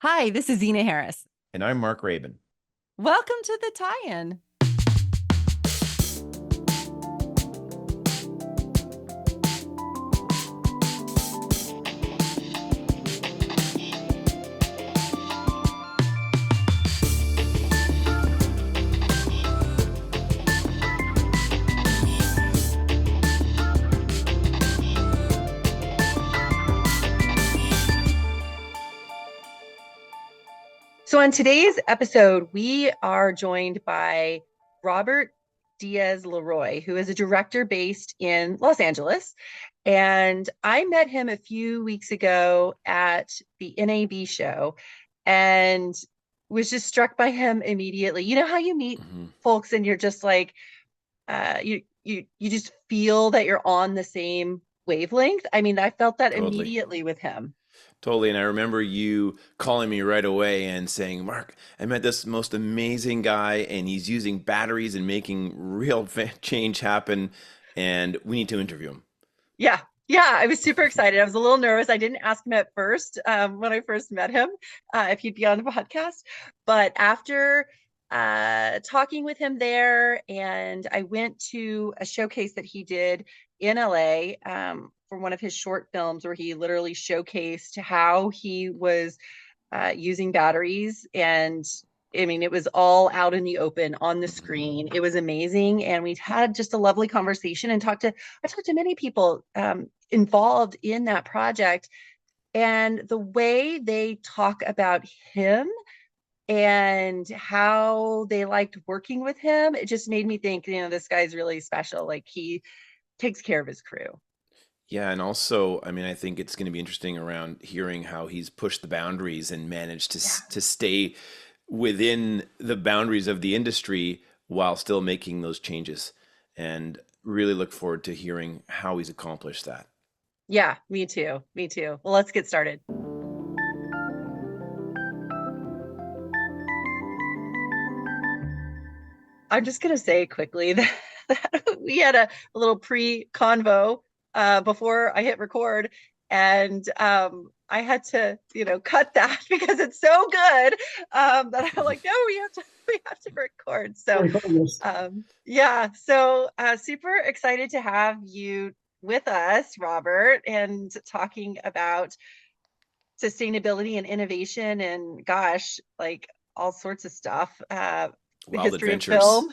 Hi, this is Zena Harris. And I'm Mark Rabin. Welcome to the tie-in. So on today's episode, we are joined by Robert Diaz LeRoy, who is a director based in Los Angeles. And I met him a few weeks ago at the NAB show and was just struck by him immediately. You know how you meet folks and you're just like, you just feel that you're on the same wavelength. I mean, I felt that Totally. immediately with him. Totally. And I remember you calling me right away and saying, Mark, I met this most amazing guy and he's using batteries and making real change happen. And we need to interview him. Yeah. Yeah, I was super excited. I was a little nervous. I didn't ask him at first when I first met him if he'd be on the podcast. But after talking with him there, and I went to a showcase that he did in LA for one of his short films where he literally showcased how he was using batteries. And I mean, it was all out in the open on the screen. It was amazing. And we had just a lovely conversation and I talked to many people involved in that project. And the way they talk about him and how they liked working with him, it just made me think, this guy's really special. Like he takes care of his crew. Yeah, and also, I mean, I think it's going to be interesting around hearing how he's pushed the boundaries and managed to Yeah. to stay within the boundaries of the industry while still making those changes. And really look forward to hearing how he's accomplished that. Yeah, me too. Me too. Well, let's get started. I'm just going to say quickly that we had a little pre-convo before I hit record, and I had to, cut that because it's so good that I'm like, no, we have to record. So, yeah, so super excited to have you with us, Robert, and talking about sustainability and innovation, and gosh, like all sorts of stuff. The Wild history of adventures. film.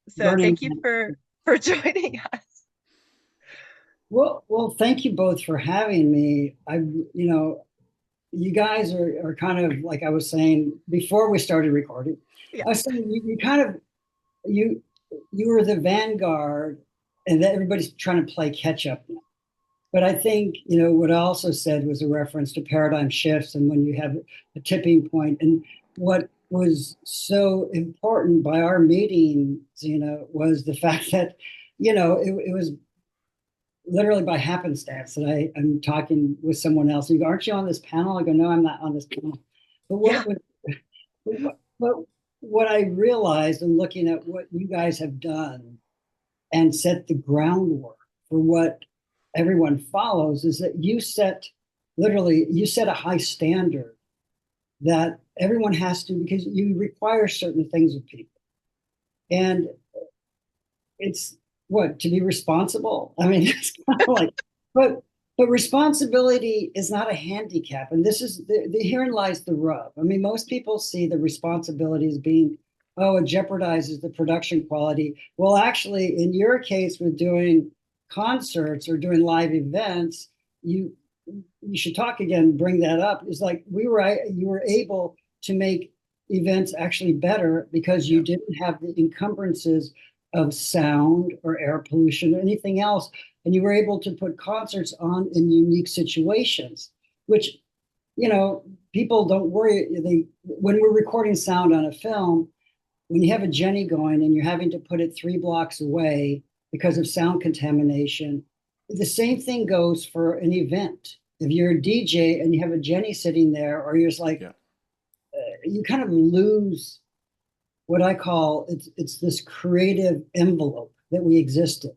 So thank you for joining us. Well, thank you both for having me. You guys are kind of like I was saying before we started recording. Yeah. I was saying you kind of you were the vanguard, and that everybody's trying to play catch up now. But I think what I also said was a reference to paradigm shifts, and when you have a tipping point, and what was so important by our meeting, was the fact that it was literally by happenstance that I'm talking with someone else. You go, aren't you on this panel? I go, no, I'm not on this panel. But what I realized in looking at what you guys have done and set the groundwork for what everyone follows is that you set a high standard that everyone has to, because you require certain things of people. And it's to be responsible. I mean, it's kind of like, but responsibility is not a handicap. And this is herein lies the rub. I mean, most people see the responsibility as being, oh, it jeopardizes the production quality. Well, actually, in your case with doing concerts or doing live events, you should talk again, bring that up. It's like you were able to make events actually better because you didn't have the encumbrances of sound or air pollution or anything else. And you were able to put concerts on in unique situations, which, people don't worry. When we're recording sound on a film, when you have a Jenny going and you're having to put it 3 blocks away because of sound contamination, the same thing goes for an event. If you're a DJ and you have a Jenny sitting there, or you're just like, you kind of lose what I call it's this creative envelope that we exist in.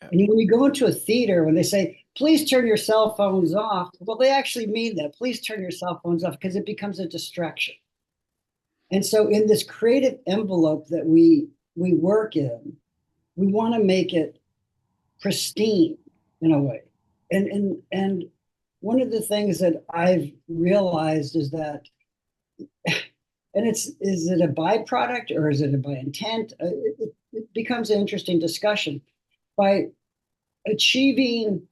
And when you go into a theater, when they say, please turn your cell phones off. Well, they actually mean that. Please turn your cell phones off because it becomes a distraction. And so in this creative envelope that we work in, we want to make it pristine in a way. And one of the things that I've realized is that, and is it a byproduct or is it by intent? It becomes an interesting discussion. By achieving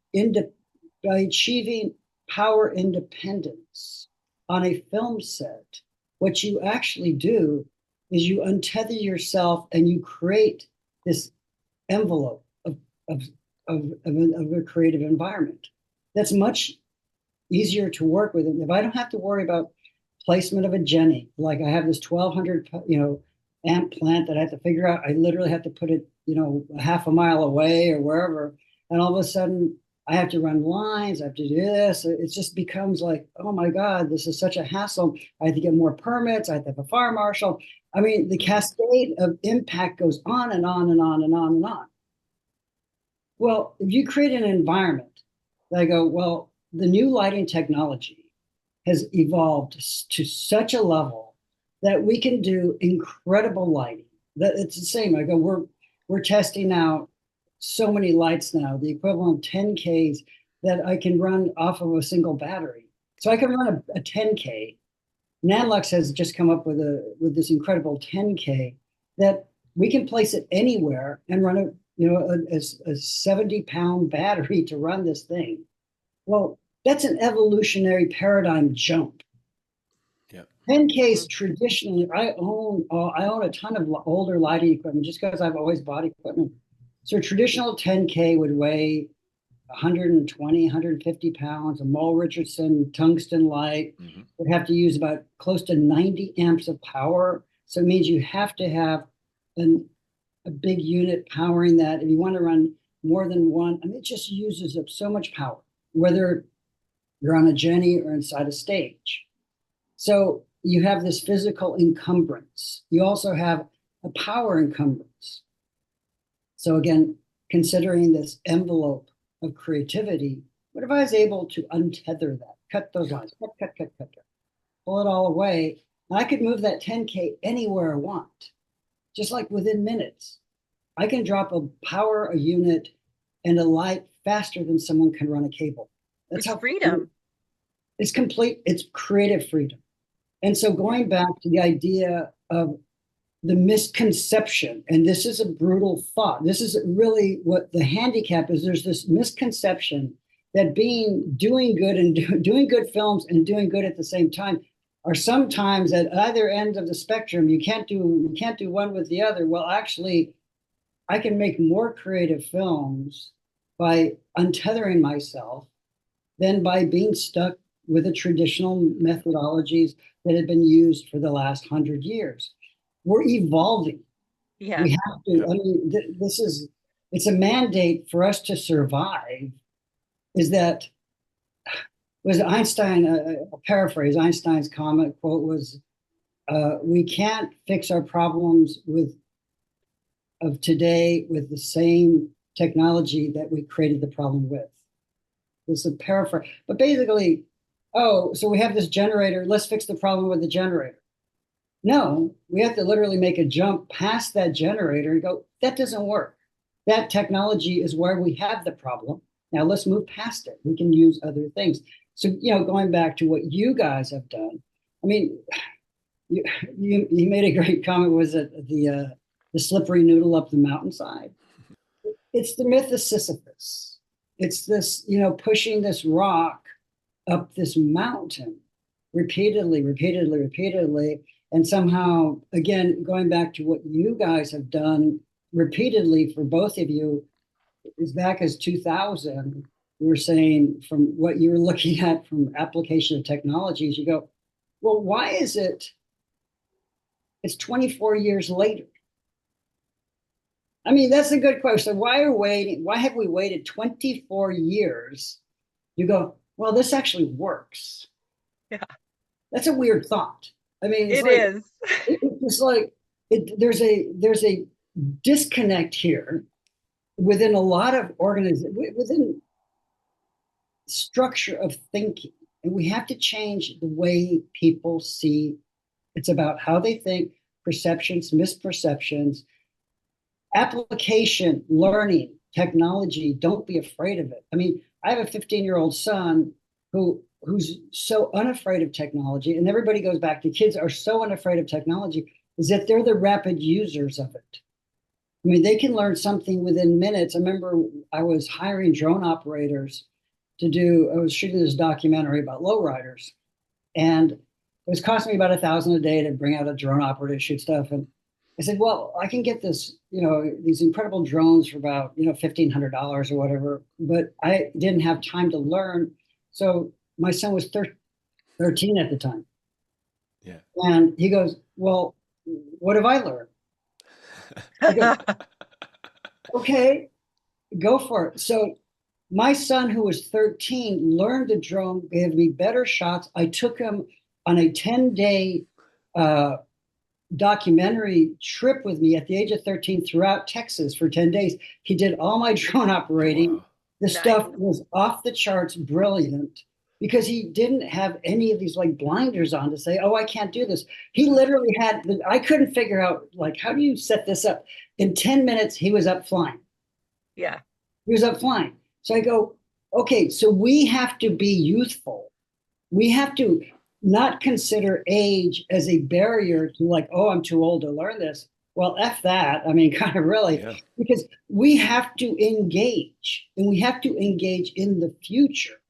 by achieving power independence on a film set, what you actually do is you untether yourself and you create this envelope of a creative environment that's much easier to work with. And if I don't have to worry about placement of a Jenny, like I have this 1200 amp plant that I have to figure out, I literally have to put it a half a mile away or wherever, and all of a sudden I have to run lines, I have to do this. It just becomes like, oh my God, this is such a hassle. I have to get more permits, I have to have a fire marshal. I mean, the cascade of impact goes on and on and on and on and on. Well, if you create an environment that go, well, the new lighting technology has evolved to such a level that we can do incredible lighting. That it's the same. I go, we're testing out so many lights now, the equivalent of 10Ks that I can run off of a single battery. So I can run a 10K. Nanlux has just come up with this incredible 10K that we can place it anywhere and run a 70-pound battery to run this thing. Well, that's an evolutionary paradigm jump. Yeah. 10Ks traditionally, I own a ton of older lighting equipment just because I've always bought equipment. So a traditional 10K would weigh 120, 150 pounds. A Mole Richardson tungsten light would have to use about close to 90 amps of power. So it means you have to have a big unit powering that. If you want to run more than one, I mean, it just uses up so much power, whether you're on a Jenny or inside a stage. So you have this physical encumbrance. You also have a power encumbrance. So again, considering this envelope of creativity, what if I was able to untether that, cut those lines, cut, pull it all away, and I could move that 10K anywhere I want, just like within minutes. I can drop a unit and a light faster than someone can run a cable. That's how freedom. It's complete, it's creative freedom. And so going back to the idea of the misconception, and this is a brutal thought. This is really what the handicap is. There's this misconception that doing good and doing good films and doing good at the same time are sometimes at either end of the spectrum. You can't do one with the other. Well, actually, I can make more creative films by untethering myself than by being stuck with the traditional methodologies that have been used for the last 100 years. We're evolving. Yeah. We have to, I mean, it's a mandate for us to survive, is that, was Einstein, I'll paraphrase Einstein's comment quote was, we can't fix our problems of today with the same technology that we created the problem with. This is a paraphrase, but basically, so we have this generator, let's fix the problem with the generator. No, we have to literally make a jump past that generator and go, that doesn't work. That technology is where we have the problem. Now let's move past it. We can use other things. So, going back to what you guys have done, I mean, you made a great comment, was it the slippery noodle up the mountainside? It's the myth of Sisyphus. It's this, pushing this rock up this mountain repeatedly. And somehow, again, going back to what you guys have done repeatedly for both of you, as back as 2000, we were saying from what you were looking at from application of technologies, you go, well, why is it's 24 years later? I mean, that's a good question. Why have we waited 24 years? You go, well, this actually works. Yeah. That's a weird thought. I mean, it's like there's a disconnect here within a lot of organizations, within structure of thinking. And we have to change the way people see. It's about how they think, perceptions, misperceptions, application, learning, technology. Don't be afraid of it. I mean, I have a 15-year-old son who's so unafraid of technology, and everybody goes back to kids are so unafraid of technology, is that they're the rapid users of it. I mean, they can learn something within minutes. I remember I was hiring drone operators I was shooting this documentary about lowriders, and it was costing me about $1,000 a day to bring out a drone operator to shoot stuff. And I said, well, I can get this, these incredible drones for about, $1,500 or whatever, but I didn't have time to learn. So my son was 13 at the time. Yeah. And he goes, well, what have I learned? I go, okay, go for it. So my son, who was 13, learned the drone, gave me better shots. I took him on a 10-day documentary trip with me at the age of 13 throughout Texas for 10 days. He did all my drone operating. Wow. The Nice. stuff was off the charts brilliant because he didn't have any of these like blinders on to say, oh, I can't do this. He literally I couldn't figure out, like, how do you set this up? In 10 minutes, he was up flying. Yeah. He was up flying. So I go, okay, so we have to be youthful. We have to not consider age as a barrier to like, oh, I'm too old to learn this. Well, F that. I mean, kind of really, Yeah. because we have to engage, and we have to engage in the future.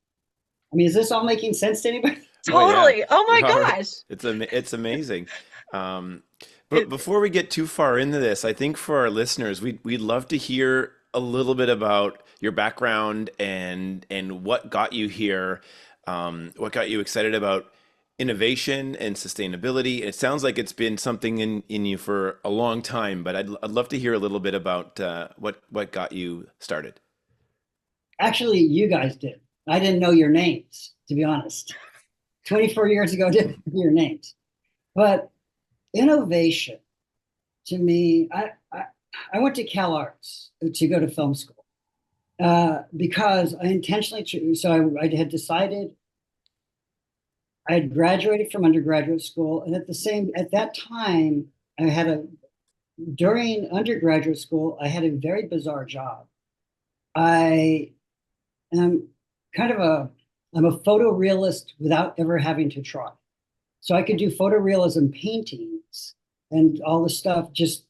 I mean, is this all making sense to anybody? Totally. Oh my All right. gosh. It's amazing. But before we get too far into this, I think for our listeners, we'd love to hear a little bit about your background and what got you here, what got you excited about innovation and sustainability. It sounds like it's been something in you for a long time, but I'd love to hear a little bit about what got you started. Actually, you guys did. I didn't know your names, to be honest. 24 years ago, I didn't know your names. But innovation, to me, I went to Cal Arts to go to film school because I intentionally, so I had decided, I had graduated from undergraduate school, and at that time, during undergraduate school, I had a very bizarre job. I am I'm a photorealist without ever having to try. So I could do photorealism paintings and all the stuff, just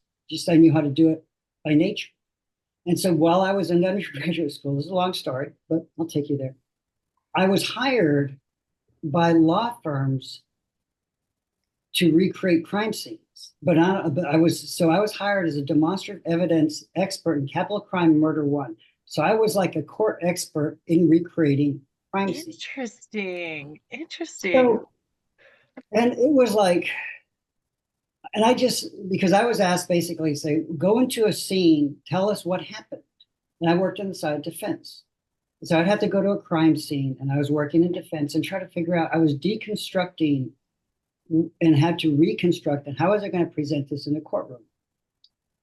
I knew how to do it by nature. And so while I was in undergraduate school, this is a long story, but I'll take you there. I was hired by law firms to recreate crime scenes. But I was hired as a demonstrative evidence expert in capital crime murder one. So I was like a court expert in recreating crime scenes. Interesting. So, and it was like, and because I was asked basically, say, go into a scene, tell us what happened. And I worked on the side of defense. So I'd have to go to a crime scene, and I was working in defense and try to figure out, I was deconstructing and had to reconstruct, and how was I going to present this in a courtroom?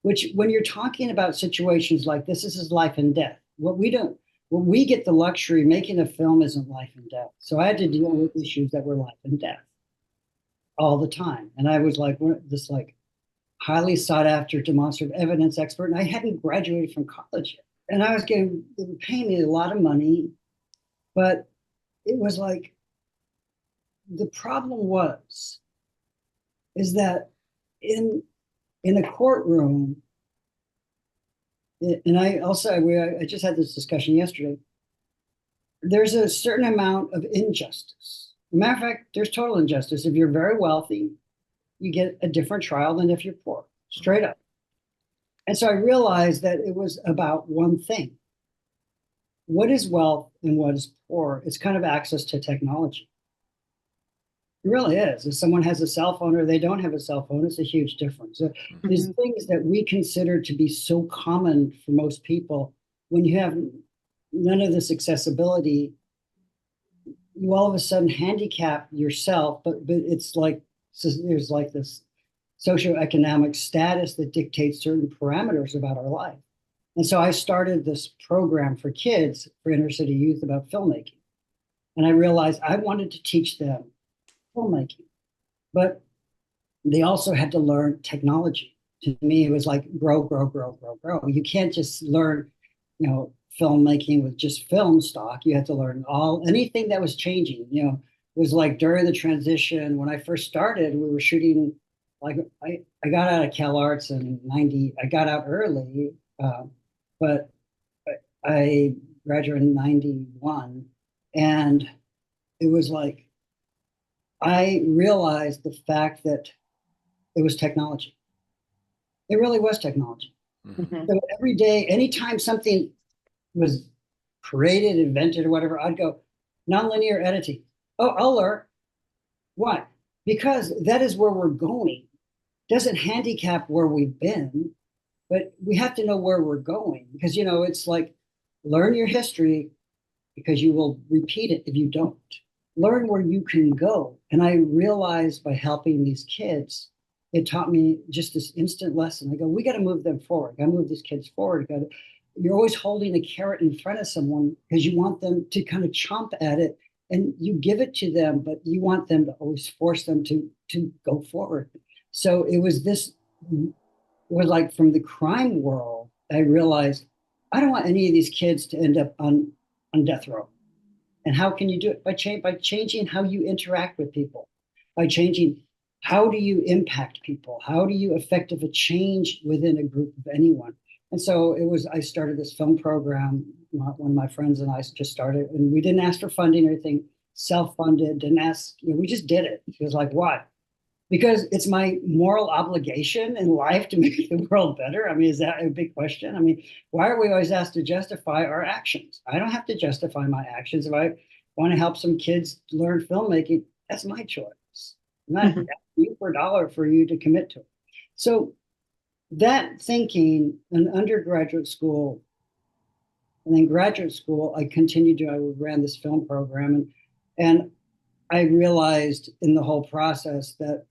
Which, when you're talking about situations like this is life and death. What we get the luxury, making a film isn't life and death. So I had to deal with issues that were life and death all the time. And I was like this like highly sought after demonstrative evidence expert, and I hadn't graduated from college yet. And I was they were paying me a lot of money, but it was like, the problem is that in a courtroom, and I just had this discussion yesterday, there's a certain amount of injustice. As a matter of fact, there's total injustice. If you're very wealthy, you get a different trial than if you're poor, straight up. And so I realized that it was about one thing. What is wealth and what is poor? It's kind of access to technology. It really is. If someone has a cell phone or they don't have a cell phone, it's a huge difference. There's things that we consider to be so common for most people. When you have none of this accessibility, you all of a sudden handicap yourself, but it's like, there's like this socioeconomic status that dictates certain parameters about our life. And so I started this program for kids, for inner city youth, about filmmaking. And I realized I wanted to teach them filmmaking, but they also had to learn technology. To me, it was like grow, grow, grow, grow, grow. You can't just learn, filmmaking with just film stock. You have to learn anything that was changing. It was like during the transition when I first started, we were shooting. Like I got out of Cal Arts in '90. I got out early, but I graduated in '91, and it was like I realized the fact that it was technology. It really was technology. Mhm. So every day, anytime something was created, invented, or whatever, I'd go, nonlinear editing. Oh, I'll learn. Why? Because that is where we're going. Doesn't handicap where we've been, but we have to know where we're going because, it's like learn your history because you will repeat it if you don't. Learn where you can go. And I realized by helping these kids, it taught me just this instant lesson. I go, we got to move them forward. Got to move these kids forward. You're always holding a carrot in front of someone because you want them to kind of chomp at it and you give it to them, but you want them to always force them to go forward. So it was like from the crime world, I realized I don't want any of these kids to end up on death row. And how can you do it? By changing how you interact with people, by changing how do you impact people? How do you effect a change within a group of anyone? And so I started this film program. One of my friends and I just started, and we didn't ask for funding or anything, self-funded, didn't ask, we just did it. It was like, why? Because it's my moral obligation in life to make the world better. I mean, is that a big question? I mean, why are we always asked to justify our actions? I don't have to justify my actions. If I want to help some kids learn filmmaking, that's my choice. I'm not asking you for a dollar for you to commit to it. So that thinking in undergraduate school and then graduate school, I ran this film program and I realized in the whole process that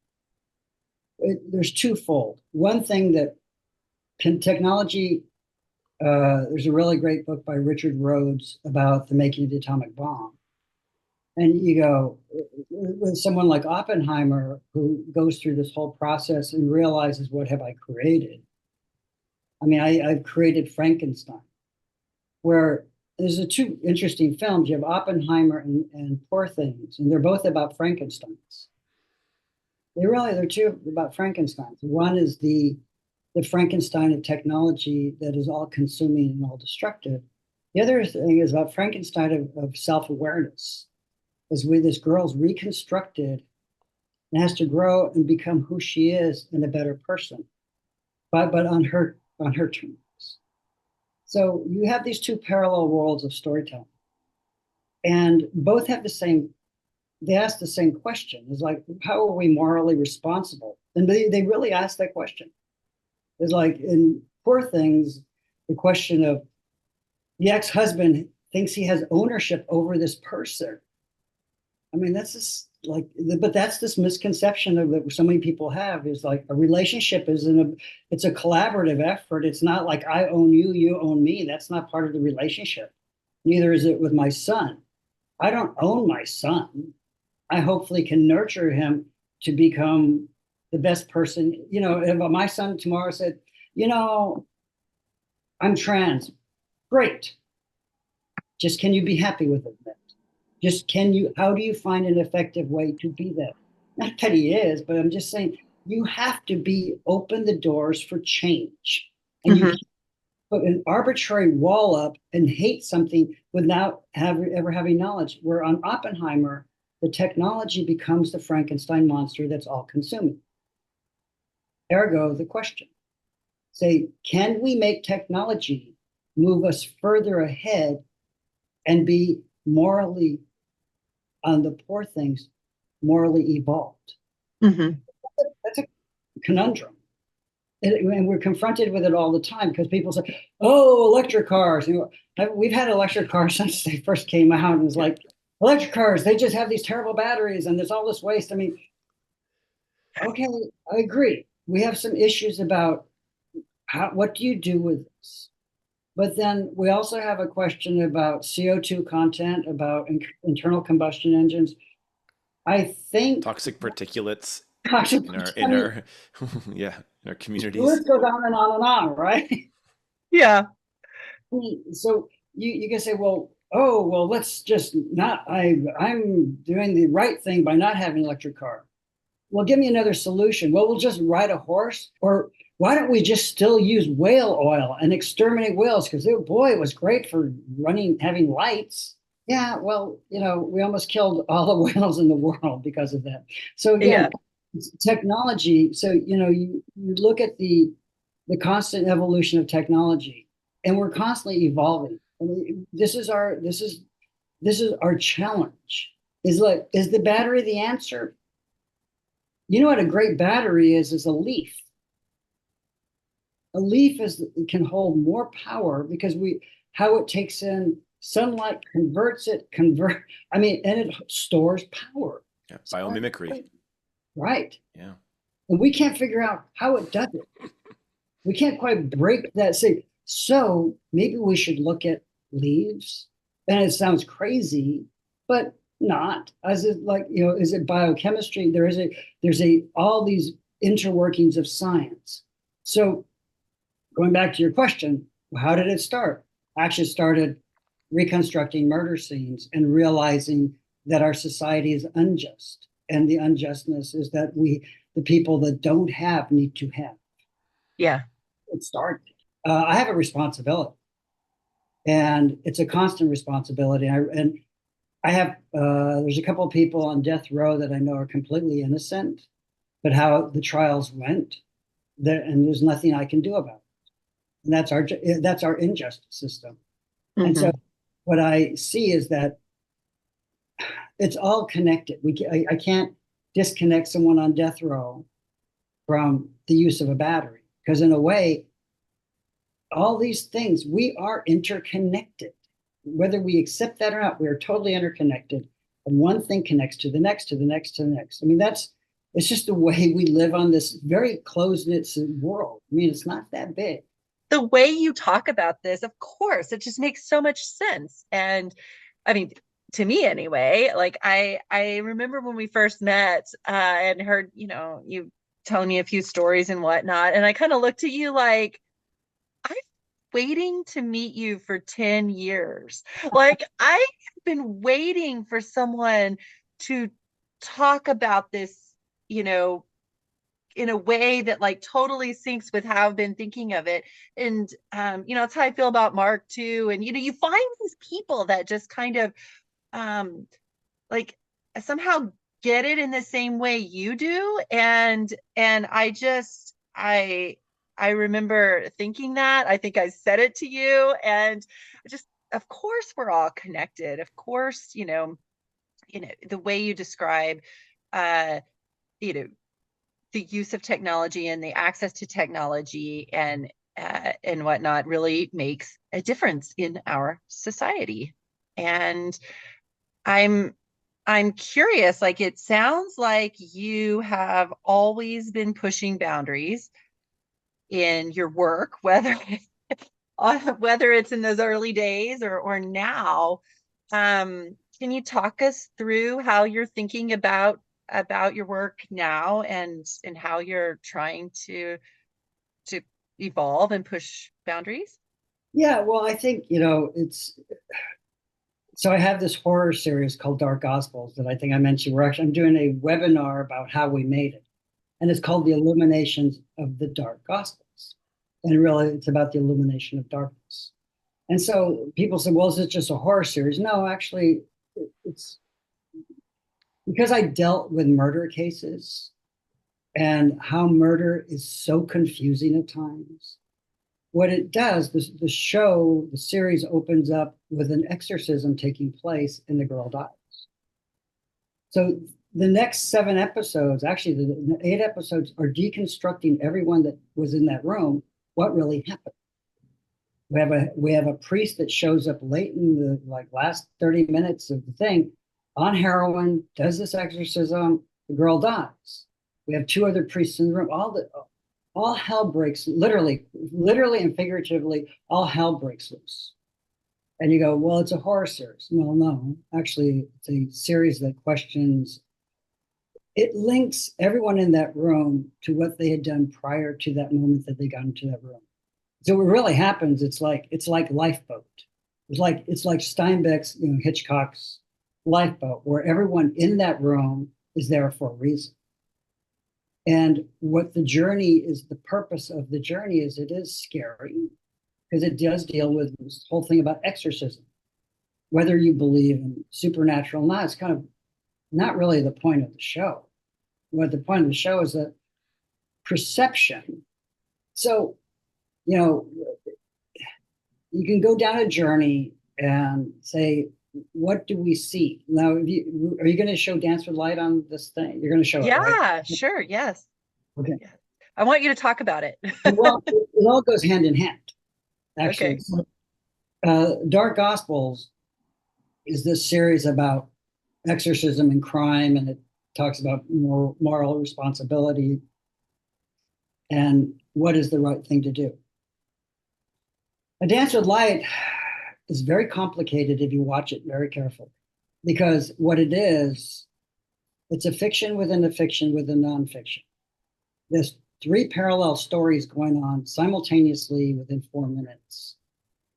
there's twofold. One thing that technology, there's a really great book by Richard Rhodes about the making of the atomic bomb. And you go, with someone like Oppenheimer, who goes through this whole process and realizes, what have I created? I mean, I've created Frankenstein, where there's two interesting films. You have Oppenheimer and Poor Things, and they're both about Frankensteins. They're two about Frankensteins. One is the Frankenstein of technology that is all consuming and all destructive. The other thing is about Frankenstein of self-awareness, as with this girl's reconstructed and has to grow and become who she is and a better person, but on her terms. So you have these two parallel worlds of storytelling, and both have they ask the same question. It's like, how are we morally responsible? And they really ask that question. It's like in Poor Things, the question of the ex-husband thinks he has ownership over this person. I mean, that's just but that's this misconception of that so many people have, is like a relationship it's a collaborative effort. It's not like I own you, you own me. That's not part of the relationship. Neither is it with my son. I don't own my son. I hopefully can nurture him to become the best person. If my son tomorrow said, I'm trans, great. Just can you be happy with it then? Just how do you find an effective way to be that? Not that he is, but I'm just saying you have to open the doors for change. And you can't put an arbitrary wall up and hate something without ever having knowledge. Where on Oppenheimer, the technology becomes the Frankenstein monster that's all consuming. Ergo, the question. Say, can we make technology move us further ahead and be morally, on the Poor Things, morally evolved? That's a conundrum. And we're confronted with it all the time because people say, oh, electric cars. We've had electric cars since they first came out, and it's like, electric cars, they just have these terrible batteries and there's all this waste. I mean, okay, I agree. We have some issues about what do you do with this? But then we also have a question about CO2 content, about internal combustion engines. I think Toxic particulates toxic, in our yeah, in our the communities. list goes on and on and on, right? Yeah. So you can say, well, oh, well, let's just not, I'm doing the right thing by not having an electric car. Well, give me another solution. Well, we'll just ride a horse, or why don't we just still use whale oil and exterminate whales? Because boy, it was great for having lights. Yeah, well, we almost killed all the whales in the world because of that. So Yeah. again, it's technology. So you look at the constant evolution of technology, and we're constantly evolving. I mean, this is our challenge. Is the battery the answer? You know what a great battery is a leaf. A leaf can hold more power because how it takes in sunlight, I mean, and it stores power. Yeah, biomimicry. Right. Yeah. And we can't figure out how it does it. We can't quite break that. So maybe we should look at leaves. And it sounds crazy, but not. Is it biochemistry? There's all these interworkings of science. So going back to your question, how did it start? I actually started reconstructing murder scenes and realizing that our society is unjust. And the unjustness is that the people that don't have need to have. Yeah. It started. I have a responsibility, and it's a constant responsibility. And I have there's a couple of people on death row that I know are completely innocent, but how the trials went, and there's nothing I can do about it. And that's our injustice system. And so what I see is that it's all connected. I can't disconnect someone on death row from the use of a battery, because in a way, all these things, we are interconnected. Whether we accept that or not, we are totally interconnected. And one thing connects to the next, to the next, to the next. I mean, it's just the way we live on this very close-knit world. I mean, it's not that big. The way you talk about this, of course, it just makes so much sense. And I mean, to me anyway, like I remember when we first met and heard, you telling me a few stories and whatnot. And I kind of looked at you like, I've waiting to meet you for 10 years. Like I've been waiting for someone to talk about this, in a way that like totally syncs with how I've been thinking of it. And that's how I feel about Mark too. And you find these people that just kind of like somehow get it in the same way you do. And I remember thinking that. I think I said it to you, and just of course we're all connected. Of course, the way you describe the use of technology and the access to technology and whatnot really makes a difference in our society. And I'm curious, like it sounds like you have always been pushing boundaries in your work, whether it's in those early days or now. Can you talk us through how you're thinking about your work now and how you're trying to evolve and push boundaries? Yeah, well, I think, so I have this horror series called Dark Gospels that I think I mentioned. I'm doing a webinar about how we made it. And it's called The Illuminations of the Dark Gospels. And really, it's about the illumination of darkness. And so people say, well, is it just a horror series? No, actually, it's because I dealt with murder cases and how murder is so confusing at times. What it does, the series opens up with an exorcism taking place and the girl dies. So the next 7 episodes, actually the 8 episodes, are deconstructing everyone that was in that room, what really happened. We have a priest that shows up late in the last 30 minutes of the thing on heroin, does this exorcism, the girl dies. We have 2 other priests in the room. all hell breaks, literally and figuratively, all hell breaks loose. And you go, well, it's a horror series. Well, no, actually, it's a series that questions, it links everyone in that room to what they had done prior to that moment that they got into that room. So what really happens, it's like Lifeboat. It's like Steinbeck's, Hitchcock's Lifeboat, where everyone in that room is there for a reason. And what the journey is, the purpose of the journey is, it is scary because it does deal with this whole thing about exorcism. Whether you believe in supernatural or not, it's kind of not really the point of the show. What the point of the show is that perception. So, you can go down a journey and say, what do we see? Now, are you going to show Dance with Light on this thing? You're going to show it, right? Yeah, sure. Yes. Okay. Yeah. I want you to talk about it. Well, it all goes hand in hand, actually. Okay. So, Dark Gospels is this series about exorcism and crime, and it talks about moral responsibility and what is the right thing to do. A Dance with Light is very complicated if you watch it very carefully, because what it is, it's a fiction within a fiction within nonfiction. There's 3 parallel stories going on simultaneously within 4 minutes.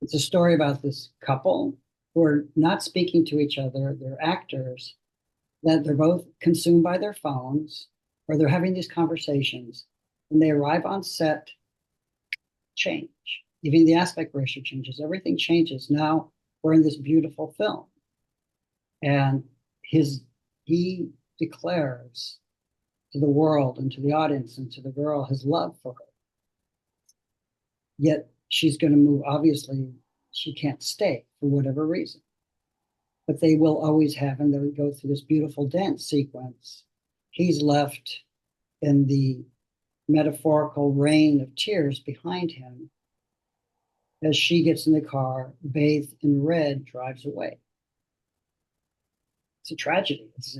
It's a story about this couple who are not speaking to each other. They're actors, that they're both consumed by their phones, or they're having these conversations. When they arrive on set, change. Even the aspect ratio changes. Everything changes. Now we're in this beautiful film. And he declares to the world and to the audience and to the girl his love for her. Yet she's going to move. Obviously, she can't stay for whatever reason. But they will always have, and they'll go through this beautiful dance sequence. He's left in the metaphorical rain of tears behind him as she gets in the car, bathed in red, drives away. It's a tragedy. It's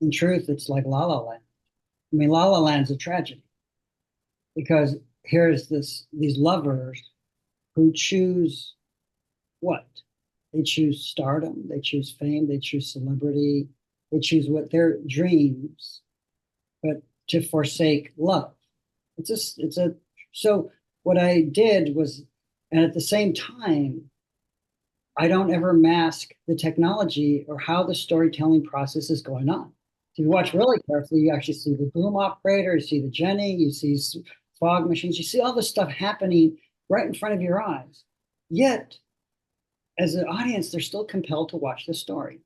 in truth, it's like La La Land. I mean, La La Land's a tragedy because here's these lovers who choose what? They choose stardom, they choose fame, they choose celebrity, they choose what their dreams, but to forsake love. So what I did was, and at the same time, I don't ever mask the technology or how the storytelling process is going on. If you watch really carefully, you actually see the boom operator, you see the jenning, you see fog machines, you see all this stuff happening right in front of your eyes. Yet, as an audience, they're still compelled to watch the story.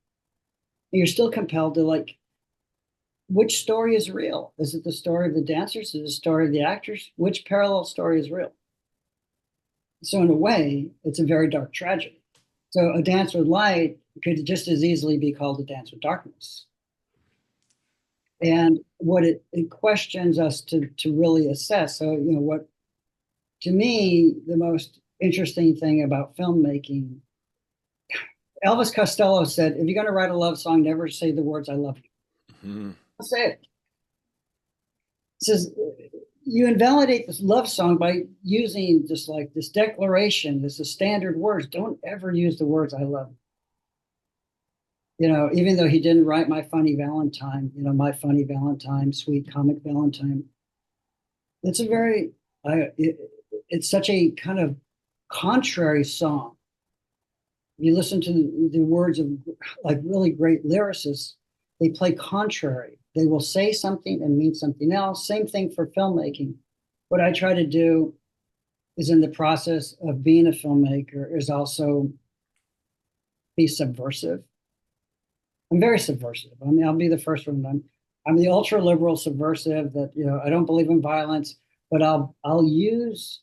And you're still compelled to which story is real? Is it the story of the dancers? Is it the story of the actors? Which parallel story is real? So in a way, it's a very dark tragedy. So A Dance with Light could just as easily be called A Dance with Darkness. And what it questions us to really assess. So, what, to me, the most interesting thing about filmmaking, Elvis Costello said, if you're going to write a love song, never say the words, I love you. Mm-hmm. Say it. It says, you invalidate this love song by using this declaration, this is standard words. Don't ever use the words, I love you. Even though he didn't write My Funny Valentine, My Funny Valentine, Sweet Comic Valentine. It's it's such a kind of contrary song. You listen to the words of really great lyricists, they play contrary. They will say something and mean something else. Same thing for filmmaking. What I try to do is, in the process of being a filmmaker, is also be subversive. I'm very subversive. I mean, I'll be the first one. I'm the ultra liberal subversive that, I don't believe in violence, but I'll use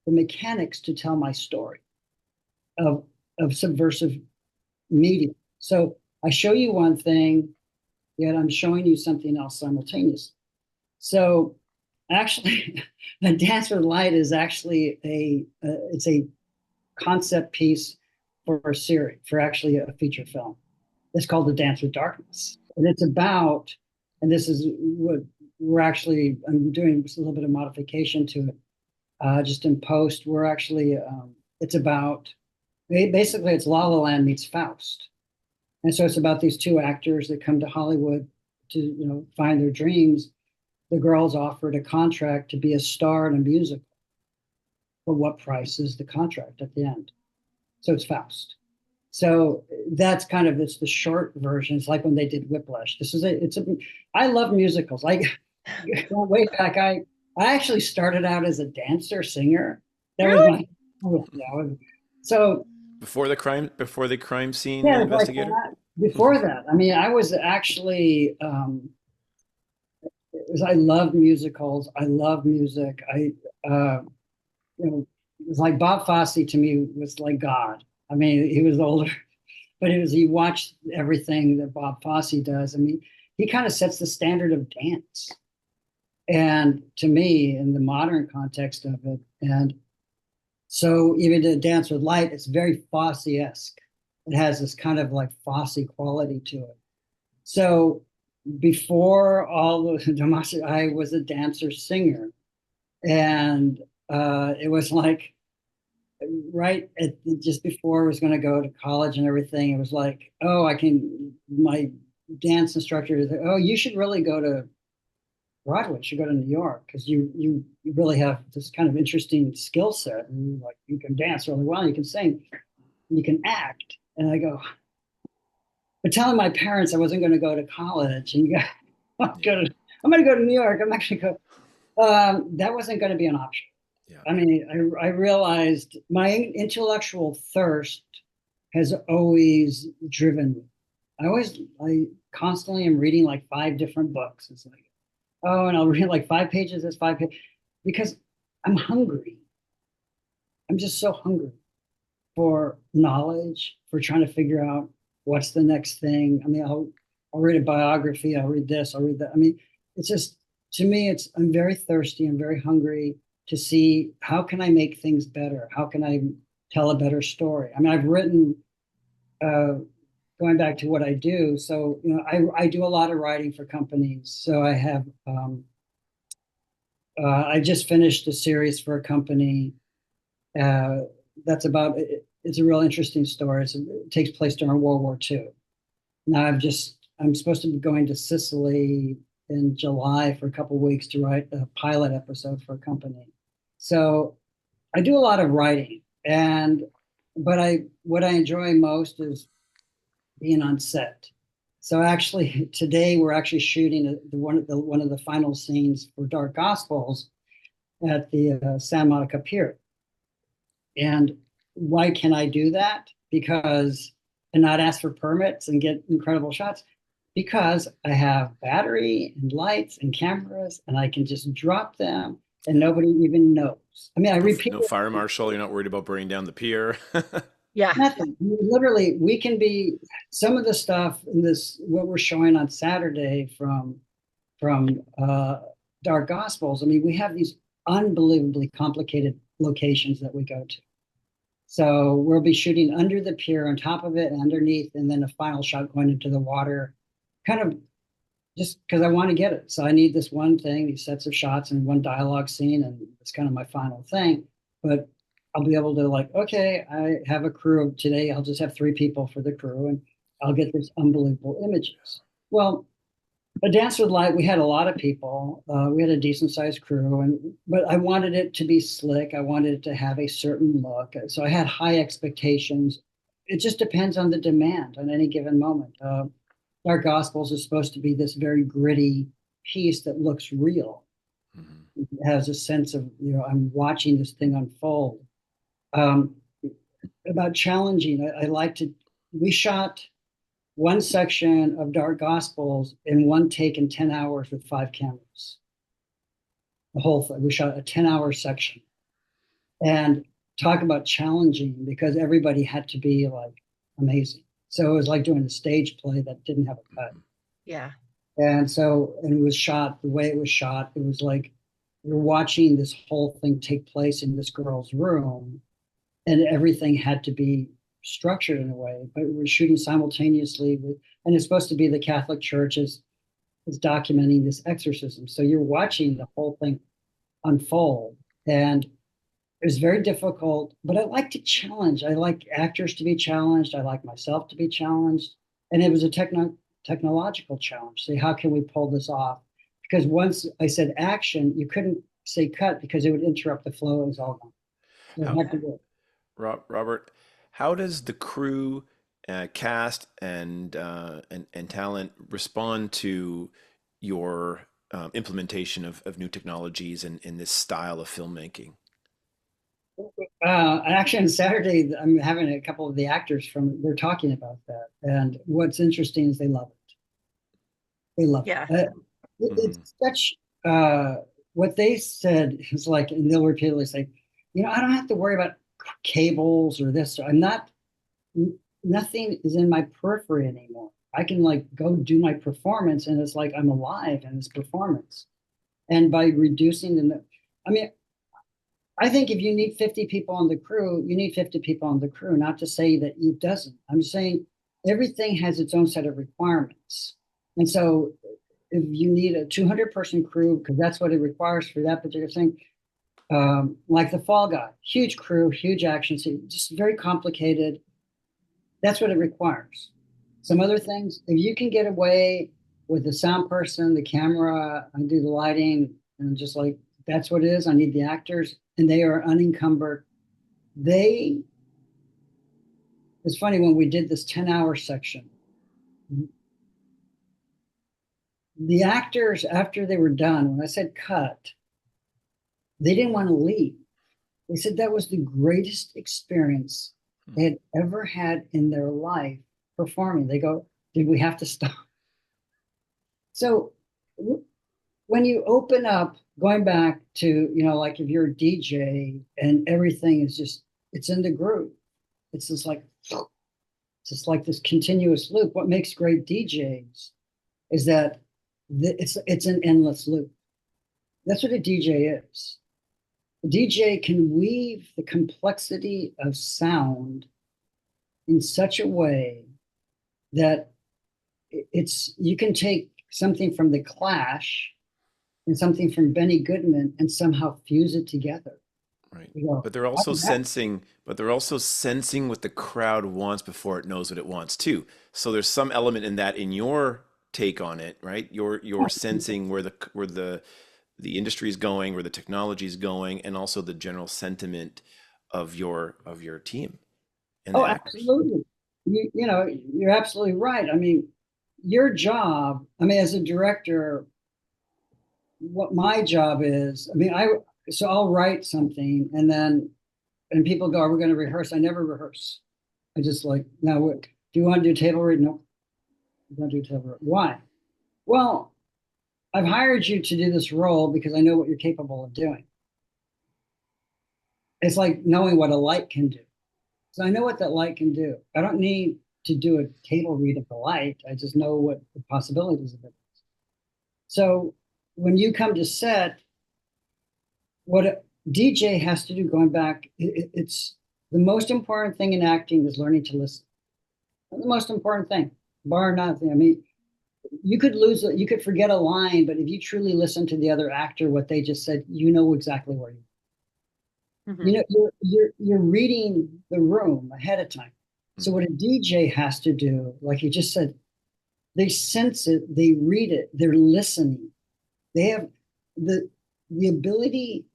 the mechanics to tell my story of subversive media. So I show you one thing, yet I'm showing you something else simultaneously. So actually, A Dance with Light is actually it's a concept piece for a series, for actually a feature film. It's called The Dance with Darkness. And it's about, and this is what I'm doing just a little bit of modification to it, just in post. We're actually, it's about, basically it's La La Land meets Faust. And so it's about these two actors that come to Hollywood to, find their dreams. The girl's offered a contract to be a star in a musical. But what price is the contract at the end? So it's Faust. So that's it's the short version. It's like when they did Whiplash. I love musicals. Like going way back, I actually started out as a dancer, singer. That was Really? So Before the crime scene yeah, like investigator. that. Before that, I mean, I was actually, I love musicals. I love music. It was like Bob Fosse to me was like God. I mean, he was older, but he watched everything that Bob Fosse does. I mean, he kind of sets the standard of dance. And to me, in the modern context of it, and so even to Dance with Light, it's very Fosse-esque. It has this kind of like Fosse quality to it. So before all the I was a dancer singer, and it was like just before I was going to go to college and everything. It was like, oh, my dance instructor said, oh, you should really go to Broadway. You should go to New York because you really have this kind of interesting skill set, and you can dance really well, you can sing, you can act. And I go, but telling my parents I wasn't going to go to college and I'm going to go to New York. I'm actually go. That wasn't going to be an option. Yeah. I mean, I realized my intellectual thirst has always driven me. I constantly am reading like 5 different books. It's like, oh, and I'll read like 5 pages, that's 5 pages, because I'm hungry. I'm just so hungry for knowledge, for trying to figure out what's the next thing. I mean, I'll read a biography, I'll read this, I'll read that. I mean, it's just, to me, I'm very thirsty, I'm very hungry to see how can I make things better? How can I tell a better story? I mean, I've written, going back to what I do. So, I do a lot of writing for companies. So I have, I just finished a series for a company that's about, it's a real interesting story. It takes place during World War II. Now I'm supposed to be going to Sicily in July for a couple of weeks to write a pilot episode for a company. So I do a lot of writing, but what I enjoy most is being on set. So actually today we're actually shooting one of the final scenes for Dark Gospels at the Santa Monica Pier. And why can I do that? And not ask for permits and get incredible shots? Because I have battery and lights and cameras, and I can just drop them and nobody even knows. I mean, I repeat. No fire marshal. You're not worried about burning down the pier. Yeah. Nothing. Literally, we can be some of the stuff in what we're showing on Saturday from Dark Gospels. I mean, we have these unbelievably complicated locations that we go to. So we'll be shooting under the pier, on top of it, and underneath, and then a final shot going into the water, kind of just because I want to get it. So I need this one thing, these sets of shots and one dialogue scene, and it's kind of my final thing. But I'll be able to okay, I have a crew of today. I'll just have 3 people for the crew, and I'll get this unbelievable images. Well, a Dance with Light, we had a lot of people. We had a decent sized crew, but I wanted it to be slick. I wanted it to have a certain look. So I had high expectations. It just depends on the demand on any given moment. Dark Gospels is supposed to be this very gritty piece that looks real. Mm-hmm. It has a sense of, I'm watching this thing unfold. About challenging, we shot one section of Dark Gospels in one take in 10 hours with 5 cameras. The whole thing. We shot a 10-hour section. And talk about challenging, because everybody had to be amazing. So it was like doing a stage play that didn't have a cut. Yeah. And it was shot, the way it was shot, it was like you're watching this whole thing take place in this girl's room, and everything had to be structured in a way, but we're shooting simultaneously and it's supposed to be the Catholic Church's is documenting this exorcism. So you're watching the whole thing unfold. And it was very difficult, but I like to challenge. I like actors to be challenged. I like myself to be challenged. And it was a technological challenge. Say, how can we pull this off? Because once I said action, you couldn't say cut because it would interrupt the flow. It was all gone. So I How, had to do it. Robert, how does the crew, cast, and talent respond to your implementation of new technologies and in this style of filmmaking? Actually, on Saturday, I'm having a couple of the actors they're talking about that. And what's interesting is they love it. They love Yeah. it. Hmm. It's such, uh, what they said is like, and they'll repeatedly say, I don't have to worry about cables or this. I'm not, nothing is in my periphery anymore. I can like go do my performance and it's like I'm alive in this performance. And by reducing I mean, I think if you need 50 people on the crew, you need 50 people on the crew, not to say that it doesn't. I'm saying everything has its own set of requirements. And so if you need a 200-person crew, because that's what it requires for that particular thing, like the Fall Guy, huge crew, huge action scene, just very complicated. That's what it requires. Some other things, if you can get away with the sound person, the camera, and do the lighting, and just like that's what it is. I need the actors, and they are unencumbered. They. It's funny when we did this 10-hour section. The actors, after they were done, when I said cut, they didn't want to leave. They said that was the greatest experience they had ever had in their life performing. They go, did we have to stop? So when you open up, going back to, like if you're a DJ and everything is just, it's in the groove. It's just like this continuous loop. What makes great DJs is that it's an endless loop. That's what a DJ is. A DJ can weave the complexity of sound in such a way that you can take something from the Clash and something from Benny Goodman and somehow fuse it together. Right. You go, But they're also sensing what the crowd wants before it knows what it wants too. So there's some element in that in your take on it, right? You're sensing where the industry is going, where the technology is going, and also the general sentiment of your team and the oh, actors. absolutely. You're absolutely right. I mean, your job, I mean, as a director, what my job is, I mean, so I'll write something and people go, are we going to rehearse? I never rehearse. I just like, now what, do you want to do table read? No, I don't do table read. Why? Well, I've hired you to do this role because I know what you're capable of doing. It's like knowing what a light can do. So I know what that light can do. I don't need to do a table read of the light. I just know what the possibilities of it is. So when you come to set, what a DJ has to do, going back, it's the most important thing in acting is learning to listen. The most important thing, bar nothing. I mean, you could forget a line, but if you truly listen to the other actor, what they just said, you know exactly where you. Mhm. You're reading the room ahead of time. So what a DJ has to do, like you just said, they sense it, they read it, they're listening. They have the ability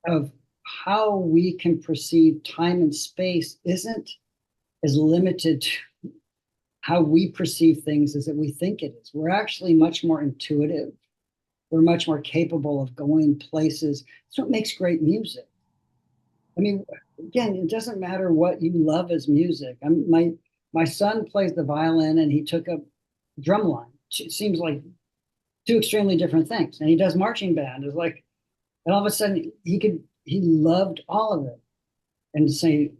of how we can perceive time and space isn't as limited to how we perceive things as that we think it is. We're actually much more intuitive. We're much more capable of going places. That's what makes great music. I mean, again, it doesn't matter what you love as music. My son plays the violin and he took up drum line. It seems like two extremely different things. And he does marching band. It's like, and all of a sudden he loved all of it. And say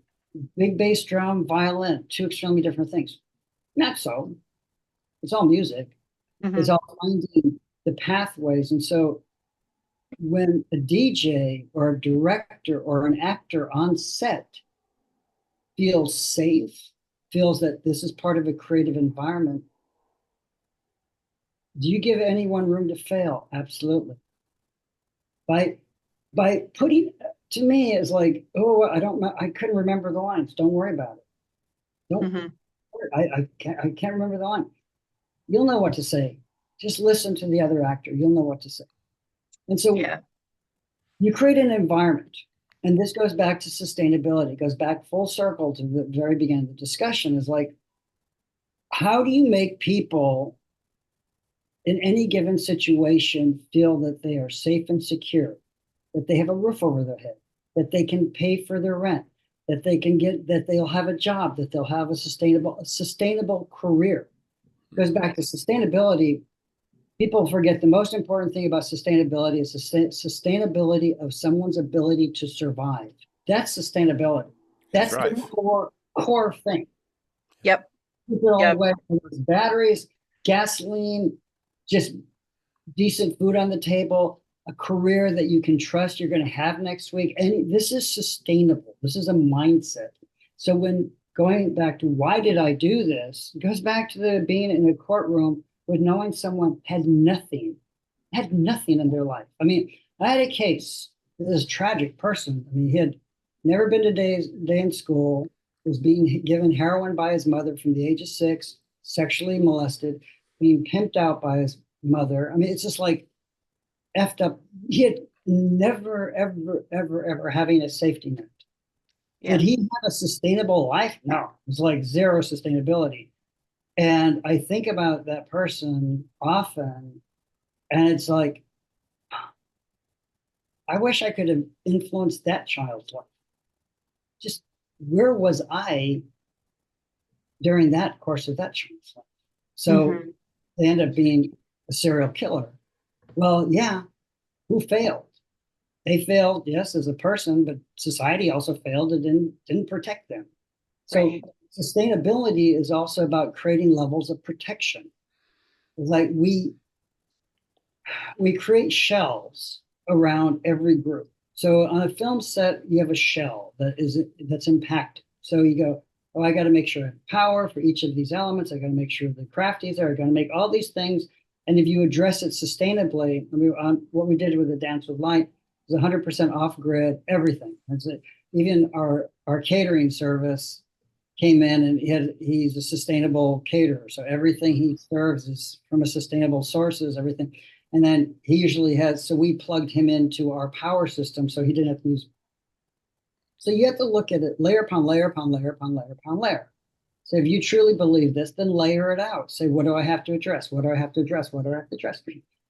big bass drum, violin, two extremely different things. Not so. It's all music. It's Mhm. all finding the pathways. And so when a DJ or a director or an actor on set feels safe, feels that this is part of a creative environment, Do you give anyone room to fail? Absolutely. By putting, to me, is like, oh, I couldn't remember the lines. Don't worry about it. Don't. Hmm. I can't remember the line. You'll know what to say. Just listen to the other actor. You'll know what to say. And so Yeah. you create an environment. And this goes back to sustainability. It goes back full circle to the very beginning of the discussion, is like, how do you make people in any given situation feel that they are safe and secure, that they have a roof over their head, that they can pay for their rent, that they'll have a job, that they'll have a sustainable career. It goes back to sustainability. People forget the most important thing about sustainability is sustainability of someone's ability to survive. That's sustainability. That's the Thrive. core thing. Yep. Keep it all Yep. the way from batteries, gasoline, just decent food on the table, a career that you can trust you're going to have next week. And this is sustainable. This is a mindset. So when going back to why did I do this, it goes back to the being in a courtroom with knowing someone had nothing in their life. I mean, I had a case, this tragic person. I mean, he had never been to day in school, was being given heroin by his mother from the age of 6, sexually molested, being pimped out by his mother. I mean, it's just like effed up. He had never, ever having a safety net. Yeah. Did he have a sustainable life? No, it was like zero sustainability. And I think about that person often, and it's like, I wish I could have influenced that child's life. Just where was I during that course of that child's life? So Mhm. they end up being a serial killer. Well, yeah, who failed? They failed, yes, as a person, but society also failed and didn't protect them. So Right. sustainability is also about creating levels of protection. Like we create shells around every group. So on a film set, you have a shell that's impacted. So you go, oh, I got to make sure I have power for each of these elements. I got to make sure the crafties are going to make all these things. And if you address it sustainably, I mean, what we did with the Dance with Light is 100% off grid, everything. That's it. Even our catering service came in, and he's a sustainable caterer. So everything he serves is from a sustainable sources, everything. And then he usually so we plugged him into our power system so he didn't have to use. So you have to look at it layer upon layer upon layer upon layer upon layer. So if you truly believe this, then layer it out. Say, what do I have to address? What do I have to address? What do I have to address?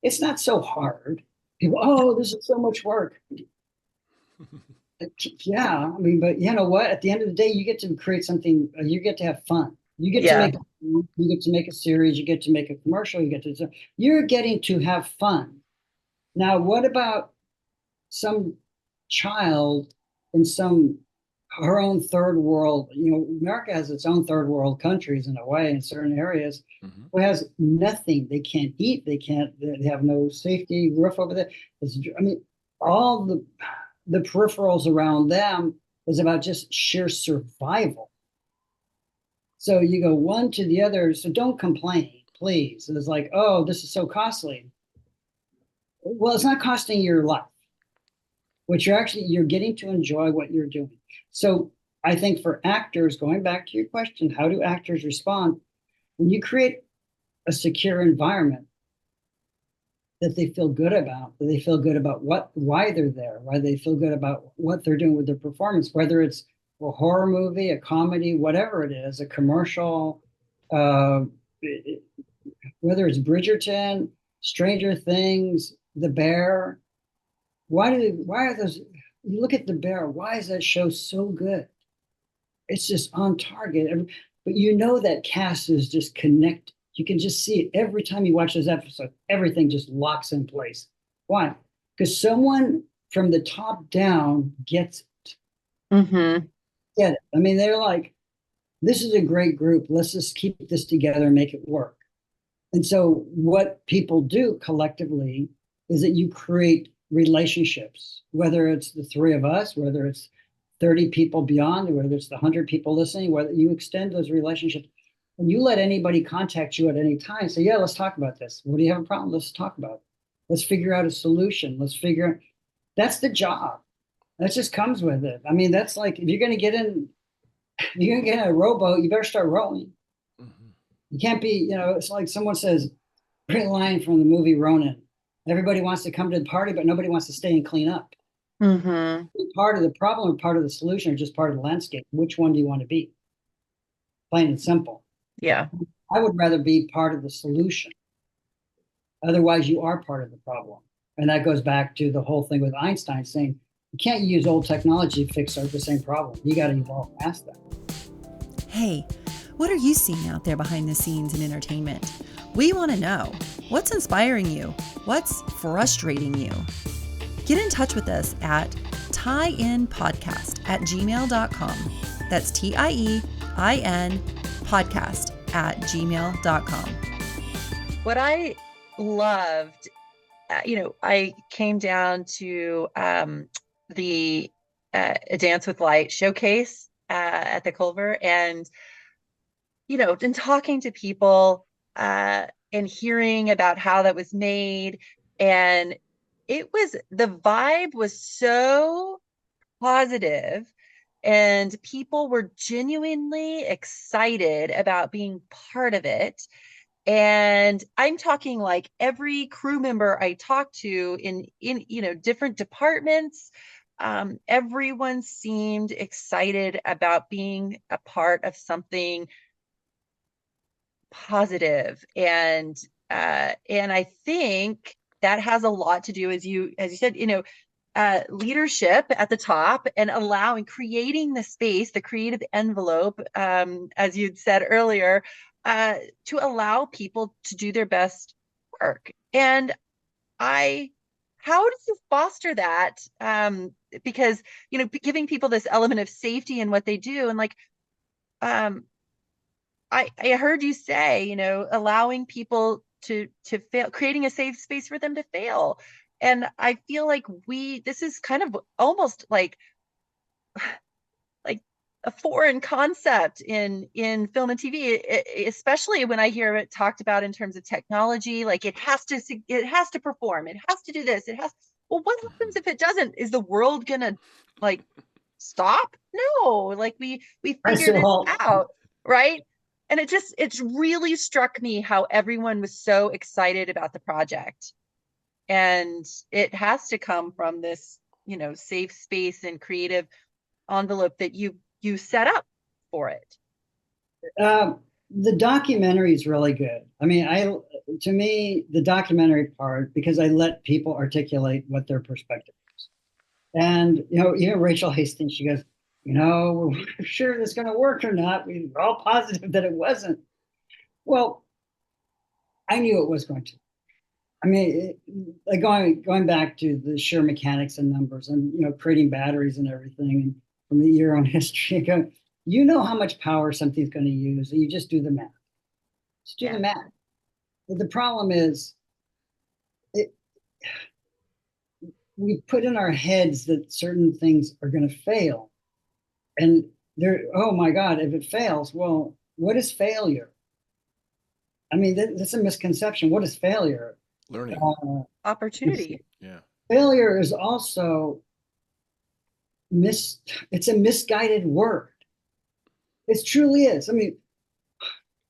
It's not so hard. People, oh, this is so much work. Yeah, I mean, but you know what? At the end of the day, you get to create something. You get to have fun. You get to Yeah. make a series. You get to make a commercial. You're getting to have fun. Now, what about some child in her own third world? You know, America has its own third world countries in a way in certain areas, who has nothing. They can't eat. They have no safety roof over there. I mean, all the peripherals around them is about just sheer survival. So you go one to the other. So don't complain, please. It's like, oh, this is so costly. Well, it's not costing your life. What you're getting to enjoy what you're doing. So I think for actors, going back to your question, how do actors respond? When you create a secure environment that they feel good about, that they feel good about why they're there, why they feel good about what they're doing with their performance, whether it's a horror movie, a comedy, whatever it is, a commercial, uh, whether it's Bridgerton, Stranger Things, The Bear. Why are those? You look at The Bear. Why is that show so good? It's just on target. But you know that cast is just connected. You can just see it every time you watch those episodes. Everything just locks in place. Why? Because someone from the top down gets it. Mm-hmm. Get it. I mean, they're like, this is a great group. Let's just keep this together and make it work. And so what people do collectively is that you create relationships, whether it's the three of us, whether it's 30 people beyond, whether it's the 100 people listening, whether you extend those relationships. and you let anybody contact you at any time, say, yeah, let's talk about this. What do you have a problem? Let's talk about it. Let's figure out a solution. That's the job. That just comes with it. I mean, that's like, if you're going to get in a rowboat, you better start rowing. Mhm. You can't be, it's like someone says, great line from the movie Ronin. Everybody wants to come to the party, but nobody wants to stay and clean up. Mm-hmm. Part of the problem or part of the solution or just part of the landscape. Which one do you want to be? Plain and simple. Yeah. I would rather be part of the solution. Otherwise, you are part of the problem. And that goes back to the whole thing with Einstein saying, you can't use old technology to fix the same problem. You got to evolve past that. Hey, what are you seeing out there behind the scenes in entertainment? We want to know. What's inspiring you? What's frustrating you? Get in touch with us at tieinpodcast@gmail.com. That's TIEIN podcast@gmail.com. What I loved, I came down to the A Dance with Light showcase at the Culver, and in talking to people and hearing about how that was made, and the vibe was so positive, and people were genuinely excited about being part of it. And I'm talking like every crew member I talked to in different departments, everyone seemed excited about being a part of something positive. And I think that has a lot to do, as you said, leadership at the top, and creating the space, the creative envelope, as you'd said earlier, to allow people to do their best work. And how do you foster that? Because, giving people this element of safety in what they do. And like, I heard you say, allowing people to fail, creating a safe space for them to fail. And I feel like this is kind of almost like a foreign concept in film and TV, especially when I hear it talked about in terms of technology. Like it has to perform, it has to do this, well, what happens if it doesn't? Is the world gonna like stop? No, like we figured it out, right? And it's really struck me how everyone was so excited about the project. And it has to come from this, safe space and creative envelope that you set up for it. The documentary is really good. I mean, to me, the documentary part, because I let people articulate what their perspective is. And, even Rachel Hastings, she goes, we're sure this is going to work or not. We were all positive that it wasn't. Well, I knew it was going to. I mean, like going back to the sheer mechanics and numbers and, creating batteries and everything, and from your own history, you know how much power something's going to use. And you just do the math. Just do the math. But the problem is, we put in our heads that certain things are going to fail. And oh my God, if it fails, well, what is failure? I mean, that's a misconception. What is failure? Learning. Opportunity. Yeah. Failure is also it's a misguided word. It truly is. I mean,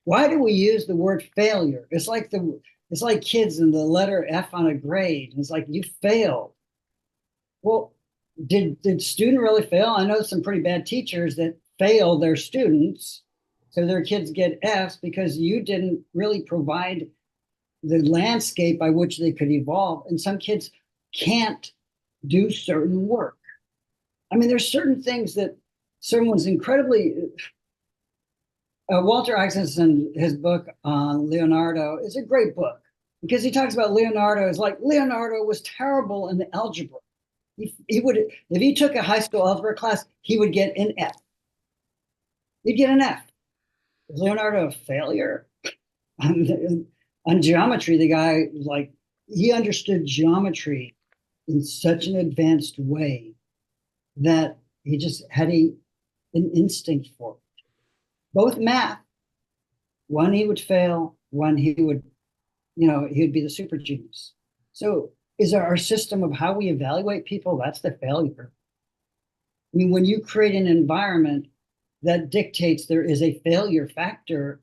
why do we use the word failure? It's like kids and the letter F on a grade. It's like, you failed. Well, did student really fail? I know some pretty bad teachers that fail their students, so their kids get Fs because you didn't really provide the landscape by which they could evolve. And some kids can't do certain work. I mean, there's certain things that someone's incredibly. Walter Isaacson, his book on Leonardo is a great book because he talks about Leonardo as like Leonardo was terrible in the algebra. He would, if he took a high school algebra class, he would get an F. He'd get an F. Is Leonardo a failure? On geometry, the guy, like, he understood geometry in such an advanced way that he just had an instinct for it. Both math One he would fail, one he would, he would be the super genius. So is our system of how we evaluate people, that's the failure. I mean, when you create an environment that dictates there is a failure factor,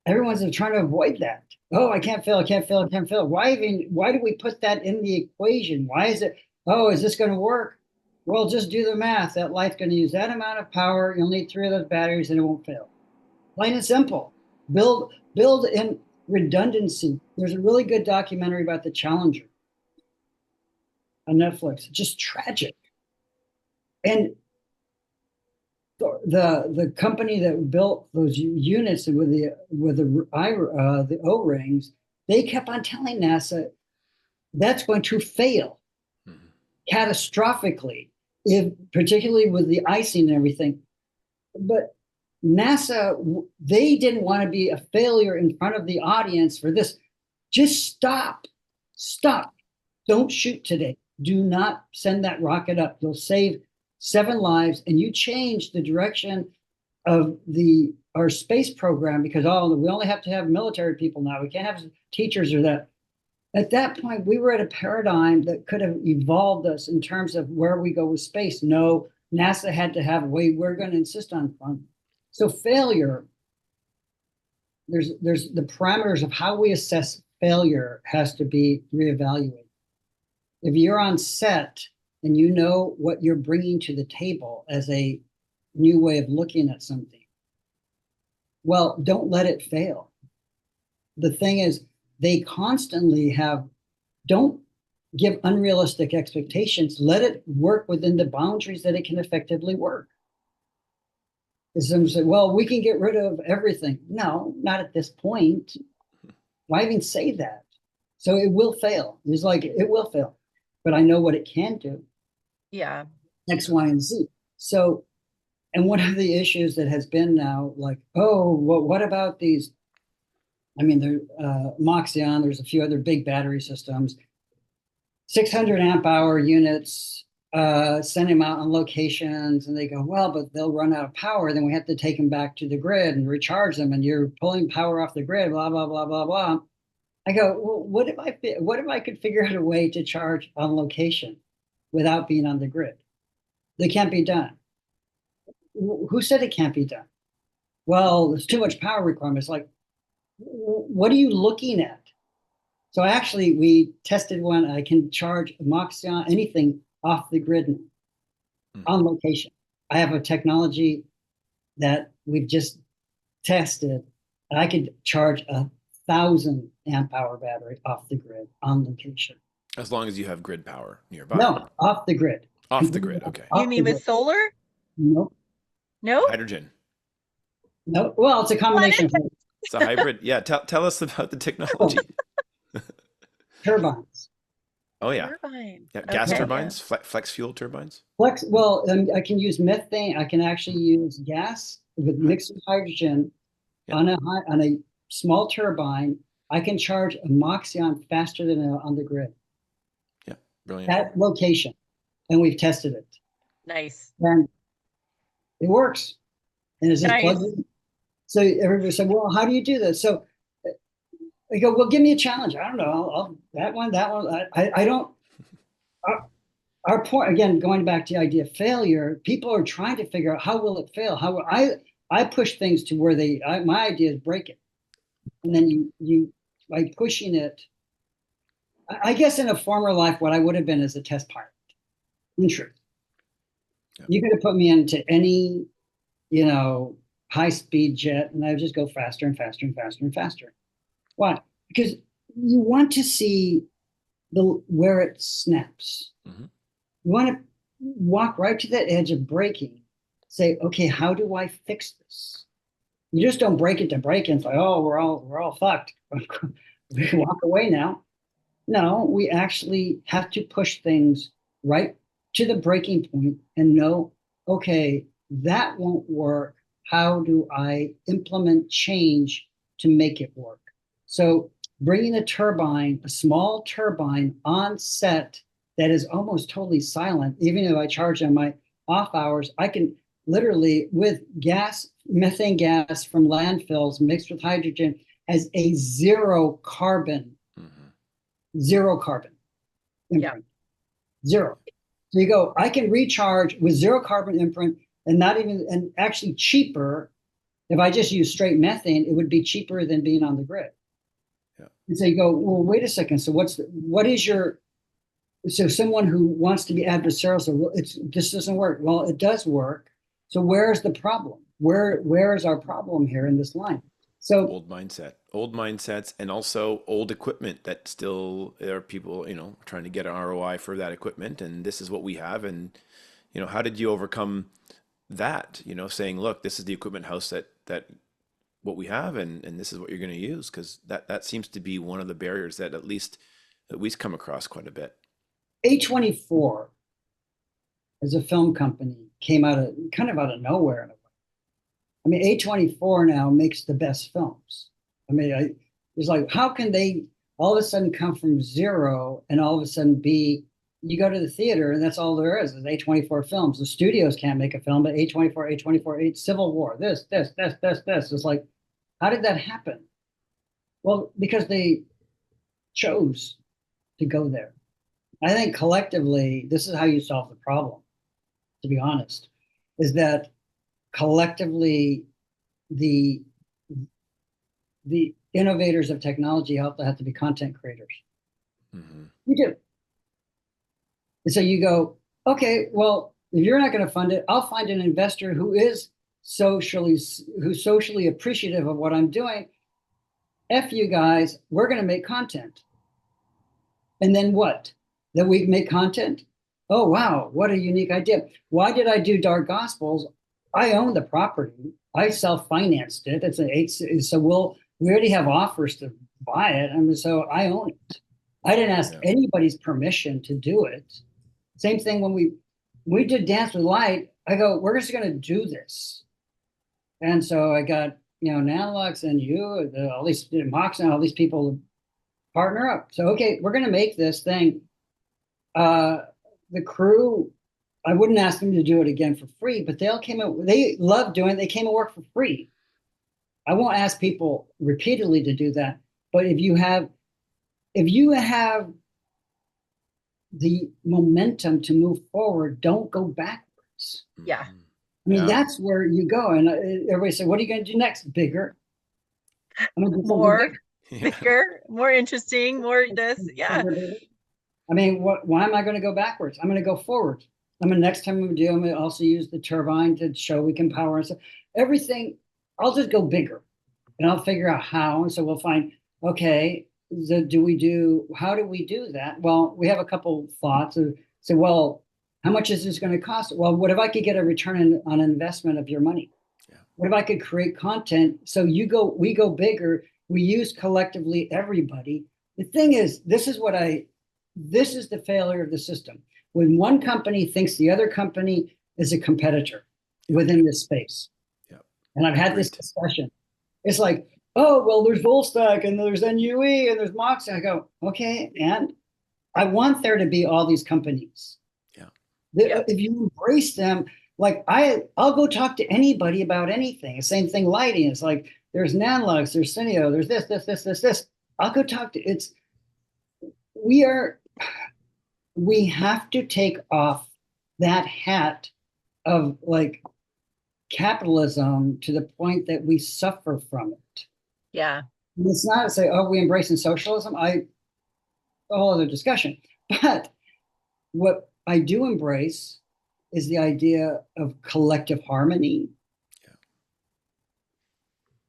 everyone's trying to avoid that. Oh, I can't fail, I can't fail, I can't fail. Why do we put that in the equation? Why is it, oh, is this going to work? Well, just do the math. That light's going to use that amount of power. You'll need 3 of those batteries and it won't fail. Plain and simple. Build in redundancy. There's a really good documentary about the Challenger on Netflix. Just tragic. And the company that built those units with the O-rings, they kept on telling NASA that's going to fail catastrophically, particularly with the icing and everything. But NASA, they didn't want to be a failure in front of the audience for this. Just stop. Don't shoot today. Do not send that rocket up. You'll save 7 lives, and you change the direction of our space program because we only have to have military people now. We can't have teachers or that. At that point, we were at a paradigm that could have evolved us in terms of where we go with space. No, NASA had to have a way. We're going to insist on fun. So failure, there's the parameters of how we assess failure has to be reevaluated. If you're on set and you know what you're bringing to the table as a new way of looking at something, well, don't let it fail. The thing is, they constantly don't give unrealistic expectations. Let it work within the boundaries that it can effectively work. Some say, well, we can get rid of everything. No, not at this point. Why even say that? So it will fail. It's like, it will fail. But I know what it can do. Yeah. X, Y, and Z. So, and one of the issues that has been now, like, oh, well, what about these? I mean, Moxion, there's a few other big battery systems, 600 amp hour units, send them out on locations, and they go, well, but they'll run out of power. Then we have to take them back to the grid and recharge them, and you're pulling power off the grid, blah, blah, blah, blah, blah. I go, well, what if I could figure out a way to charge on location without being on the grid? They can't be done. Who said it can't be done? Well, there's too much power requirements. Like, what are you looking at? So actually, we tested one. I can charge Moxion, anything off the grid on location. I have a technology that we've just tested. I could charge 1,000 amp hour battery off the grid on location. As long as you have grid power nearby. No, off the grid. Off the grid, okay. You mean with solar? Nope. No? Hydrogen. No. Well, it's a combination. It's a hybrid. Yeah, tell us about the technology. Turbines. Oh, yeah. Turbine. Yeah, gas Okay. turbines, flex fuel turbines. Well, I can use methane. I can actually use gas with mixed with hydrogen on a small turbine. I can charge a Moxion faster than on the grid. Yeah, brilliant. At location, and we've tested it, Nice. and it works. And it's just Nice. plugged in. So everybody said, "Well, how do you do this?" So I go, "Well, give me a challenge." I don't know. I'll that one. I don't. Our point, again, going back to the idea of failure, people are trying to figure out how will it fail. How I push things to where my idea is break it, and then you by pushing it. I guess in a former life, what I would have been is a test pilot. In truth, you could have put me into any, high-speed jet, and I would just go faster and faster and faster and faster. Why? Because you want to see where it snaps. Mm-hmm. You want to walk right to that edge of braking. Say, okay, how do I fix this? You just don't break it to break it and say, oh, we're all fucked. We walk away now. No, we actually have to push things right to the breaking point and know, okay, that won't work. How do I implement change to make it work? So bringing a small turbine on set that is almost totally silent, even if I charge on my off hours, I can literally, with gas methane gas from landfills mixed with hydrogen has a zero carbon imprint. Zero. So you go, I can recharge with zero carbon imprint and actually cheaper. If I just use straight methane, it would be cheaper than being on the grid. Yeah. And so you go, well, wait a second. So so someone who wants to be adversarial, so well, this doesn't work. Well, it does work. So where's the problem? Where is our problem here in this line? So old mindsets, and also old equipment that still there are people, trying to get an ROI for that equipment. And this is what we have. And, how did you overcome that, saying, look, this is the equipment house that what we have, and this is what you're going to use. Cause that seems to be one of the barriers that at least we come across quite a bit. A24 as a film company came out of nowhere in a way. I mean, A24 now makes the best films. I mean, it's like, how can they all of a sudden come from zero and all of a sudden you go to the theater and that's all there is A24 films. The studios can't make a film, but A24, Civil War, this. It's like, how did that happen? Well, because they chose to go there. I think collectively, this is how you solve the problem, to be honest, is that collectively the innovators of technology have to be content creators. You do. And so you go, okay, well, if you're not going to fund it, I'll find an investor who's socially appreciative of what I'm doing. F you guys, we're going to make content. And then what? That we make content? Oh, wow, what a unique idea. Why did I do Dark Gospels? I own the property. I self-financed it. So we already have offers to buy it. I mean, so I own it. I didn't ask anybody's permission to do it. Same thing when we did Dance with Light. I go, we're just going to do this. And so I got, Nanlux and all these Mox and all these people partner up. So, okay, we're going to make this thing. The crew, I wouldn't ask them to do it again for free, but they love doing it. They came and work for free. I won't ask people repeatedly to do that. But if you have the momentum to move forward, don't go backwards. Yeah. I mean, that's where you go. And everybody said, what are you going to do next? Bigger. More, bigger, more interesting, more this. Yeah. I mean, why am I going to go backwards? I'm going to go forward. Next time I'm going to also use the turbine to show we can power and stuff. Everything, I'll just go bigger and I'll figure out how. And so we'll find, okay, how do we do that? Well, we have a couple thoughts. So, well, how much is this going to cost? Well, what if I could get a return on investment of your money? Yeah. What if I could create content? So we go bigger. We use collectively everybody. The thing is, this is the failure of the system. When one company thinks the other company is a competitor within this space. Yep. And I've had this discussion. It's like, oh, well, there's Volstack and there's NUE and there's Mox. And I go, okay, and I want there to be all these companies. Yeah. If you embrace them, like I'll go talk to anybody about anything. Same thing, lighting. It's like, there's Nanlux, there's Cineo, there's this. I'll go talk to we have to take off that hat of like capitalism to the point that we suffer from it. Yeah. And it's not to say, oh, we embracing socialism. A whole other discussion. But what I do embrace is the idea of collective harmony. Yeah.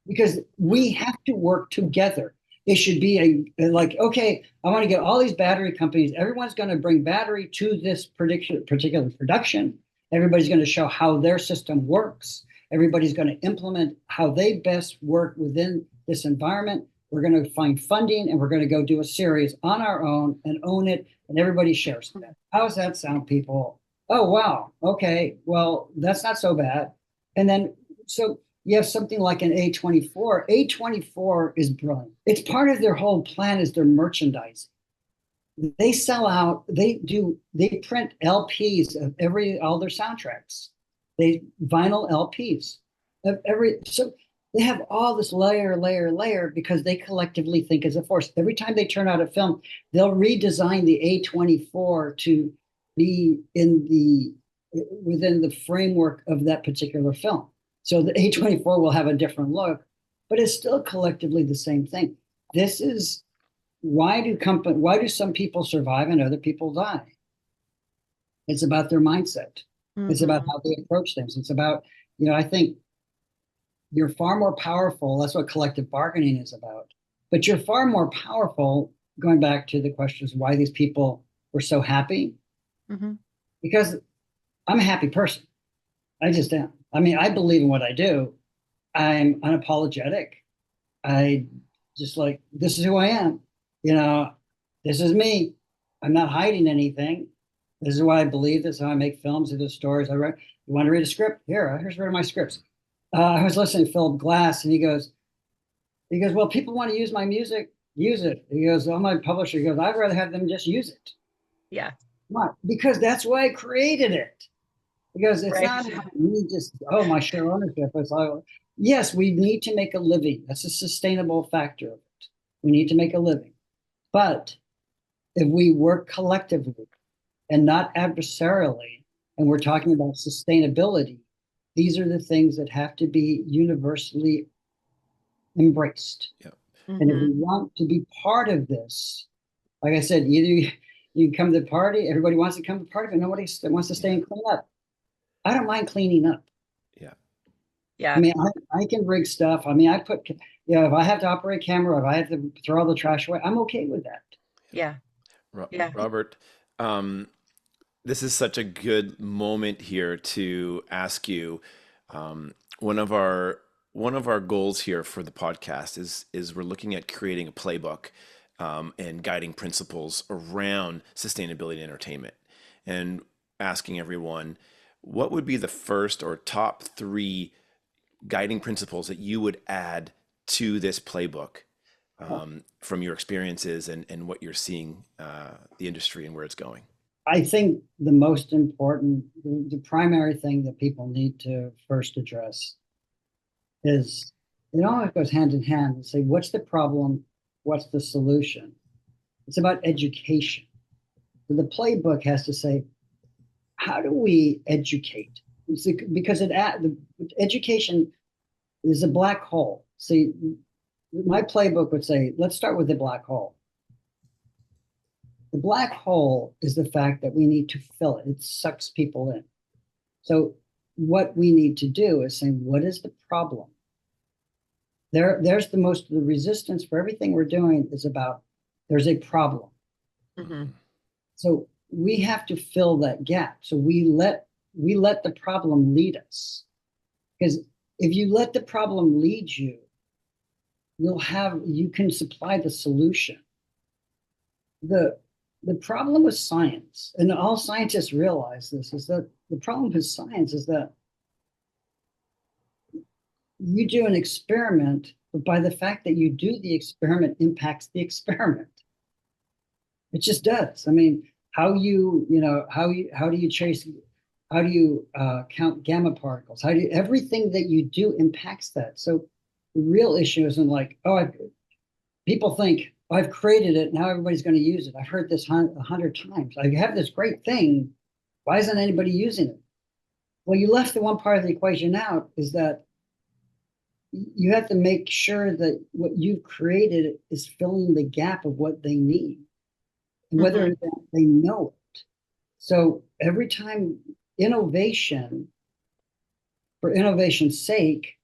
Because we have to work together. It should be okay, I want to get all these battery companies. Everyone's going to bring battery to this particular production. Everybody's going to show how their system works. Everybody's going to implement how they best work within this environment. We're going to find funding and we're going to go do a series on our own and own it. And everybody shares that. How does that sound, people? Oh, wow. Okay. Well, that's not so bad. And then, so you have something like an A24. A24 is brilliant. It's part of their whole plan is their merchandising. They sell out, they print LPs of all their soundtracks. Vinyl LPs. of every, so they have all this layer because they collectively think as a force. Every time they turn out a film, they'll redesign the A24 to be within the framework of that particular film. So the A24 will have a different look, but it's still collectively the same thing. This is why do some people survive and other people die? It's about their mindset. It's about how they approach things. It's about, I think you're far more powerful. That's what collective bargaining is about. But you're far more powerful, going back to the questions why these people were so happy. Because I'm a happy person. I just am. I mean, I believe in what I do. I'm unapologetic. I just like, this is who I am. This is me. I'm not hiding anything. This is what I believe. This is how I make films. These are the stories I write. You want to read a script? Here's one of my scripts. I was listening to Philip Glass, and he goes, well, people want to use my music, use it. He goes, oh, my publisher, he goes, I'd rather have them just use it. Yeah. Why? Because that's why I created it. Because it's not me just, my share ownership. It's like, yes, we need to make a living. That's a sustainable factor of it. We need to make a living. But if we work collectively and not adversarially, and we're talking about sustainability, these are the things that have to be universally embraced. Yeah. And if we want to be part of this, like I said, either you come to the party, everybody wants to come to the party, but nobody wants to stay and clean up. I don't mind cleaning up. Yeah. I mean, I can rig stuff. I mean, I put, if I have to operate camera, if I have to throw all the trash away, I'm okay with that. Yeah. Robert, this is such a good moment here to ask you. One of our goals here for the podcast is we're looking at creating a playbook and guiding principles around sustainability and entertainment, and asking everyone, what would be the first or top 3 guiding principles that you would add to this playbook from your experiences and what you're seeing the industry and where it's going? I think the most important, the primary thing that people need to first address is, it all goes hand in hand, and say, what's the problem? What's the solution? It's about education. So the playbook has to say, how do we educate? Because education is a black hole. See, my playbook would say, let's start with the black hole. The black hole is the fact that we need to fill it. It sucks people in. So what we need to do is say, what is the problem? There's the resistance for everything we're doing is about, there's a problem. So we have to fill that gap. So we let the problem lead us. Because if you let the problem lead you, you can supply the solution. The problem with science, and all scientists realize this, is that the problem with science is that you do an experiment, but by the fact that you do the experiment impacts the experiment. It just does. I mean, how do you count gamma particles? Everything that you do impacts that. So the real issue isn't like, people think, I've created it, now everybody's going to use it. I've heard this 100 times. I have this great thing. Why isn't anybody using it? Well, you left the one part of the equation out, is that you have to make sure that what you've created is filling the gap of what they need, and whether or not they know it. So every time innovation, for innovation's sake,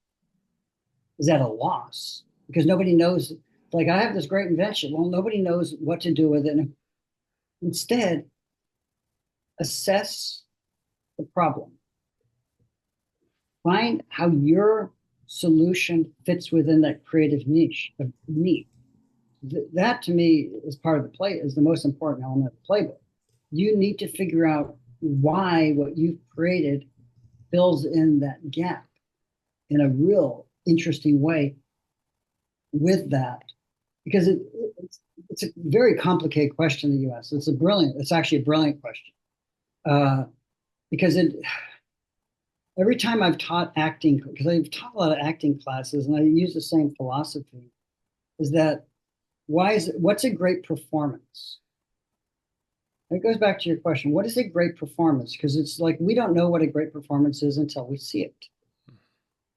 is at a loss, because nobody knows. Like, I have this great invention. Well, nobody knows what to do with it. Instead, assess the problem. Find how your solution fits within that creative niche of need. That, to me, is part of is the most important element of the playbook. You need to figure out why what you've created fills in that gap in a real interesting way with that. Because it's a very complicated question that you asked. It's actually a brilliant question. Because every time I've taught acting, because I've taught a lot of acting classes and I use the same philosophy, is that what's a great performance? It goes back to your question. What is a great performance? Because it's like we don't know what a great performance is until we see it.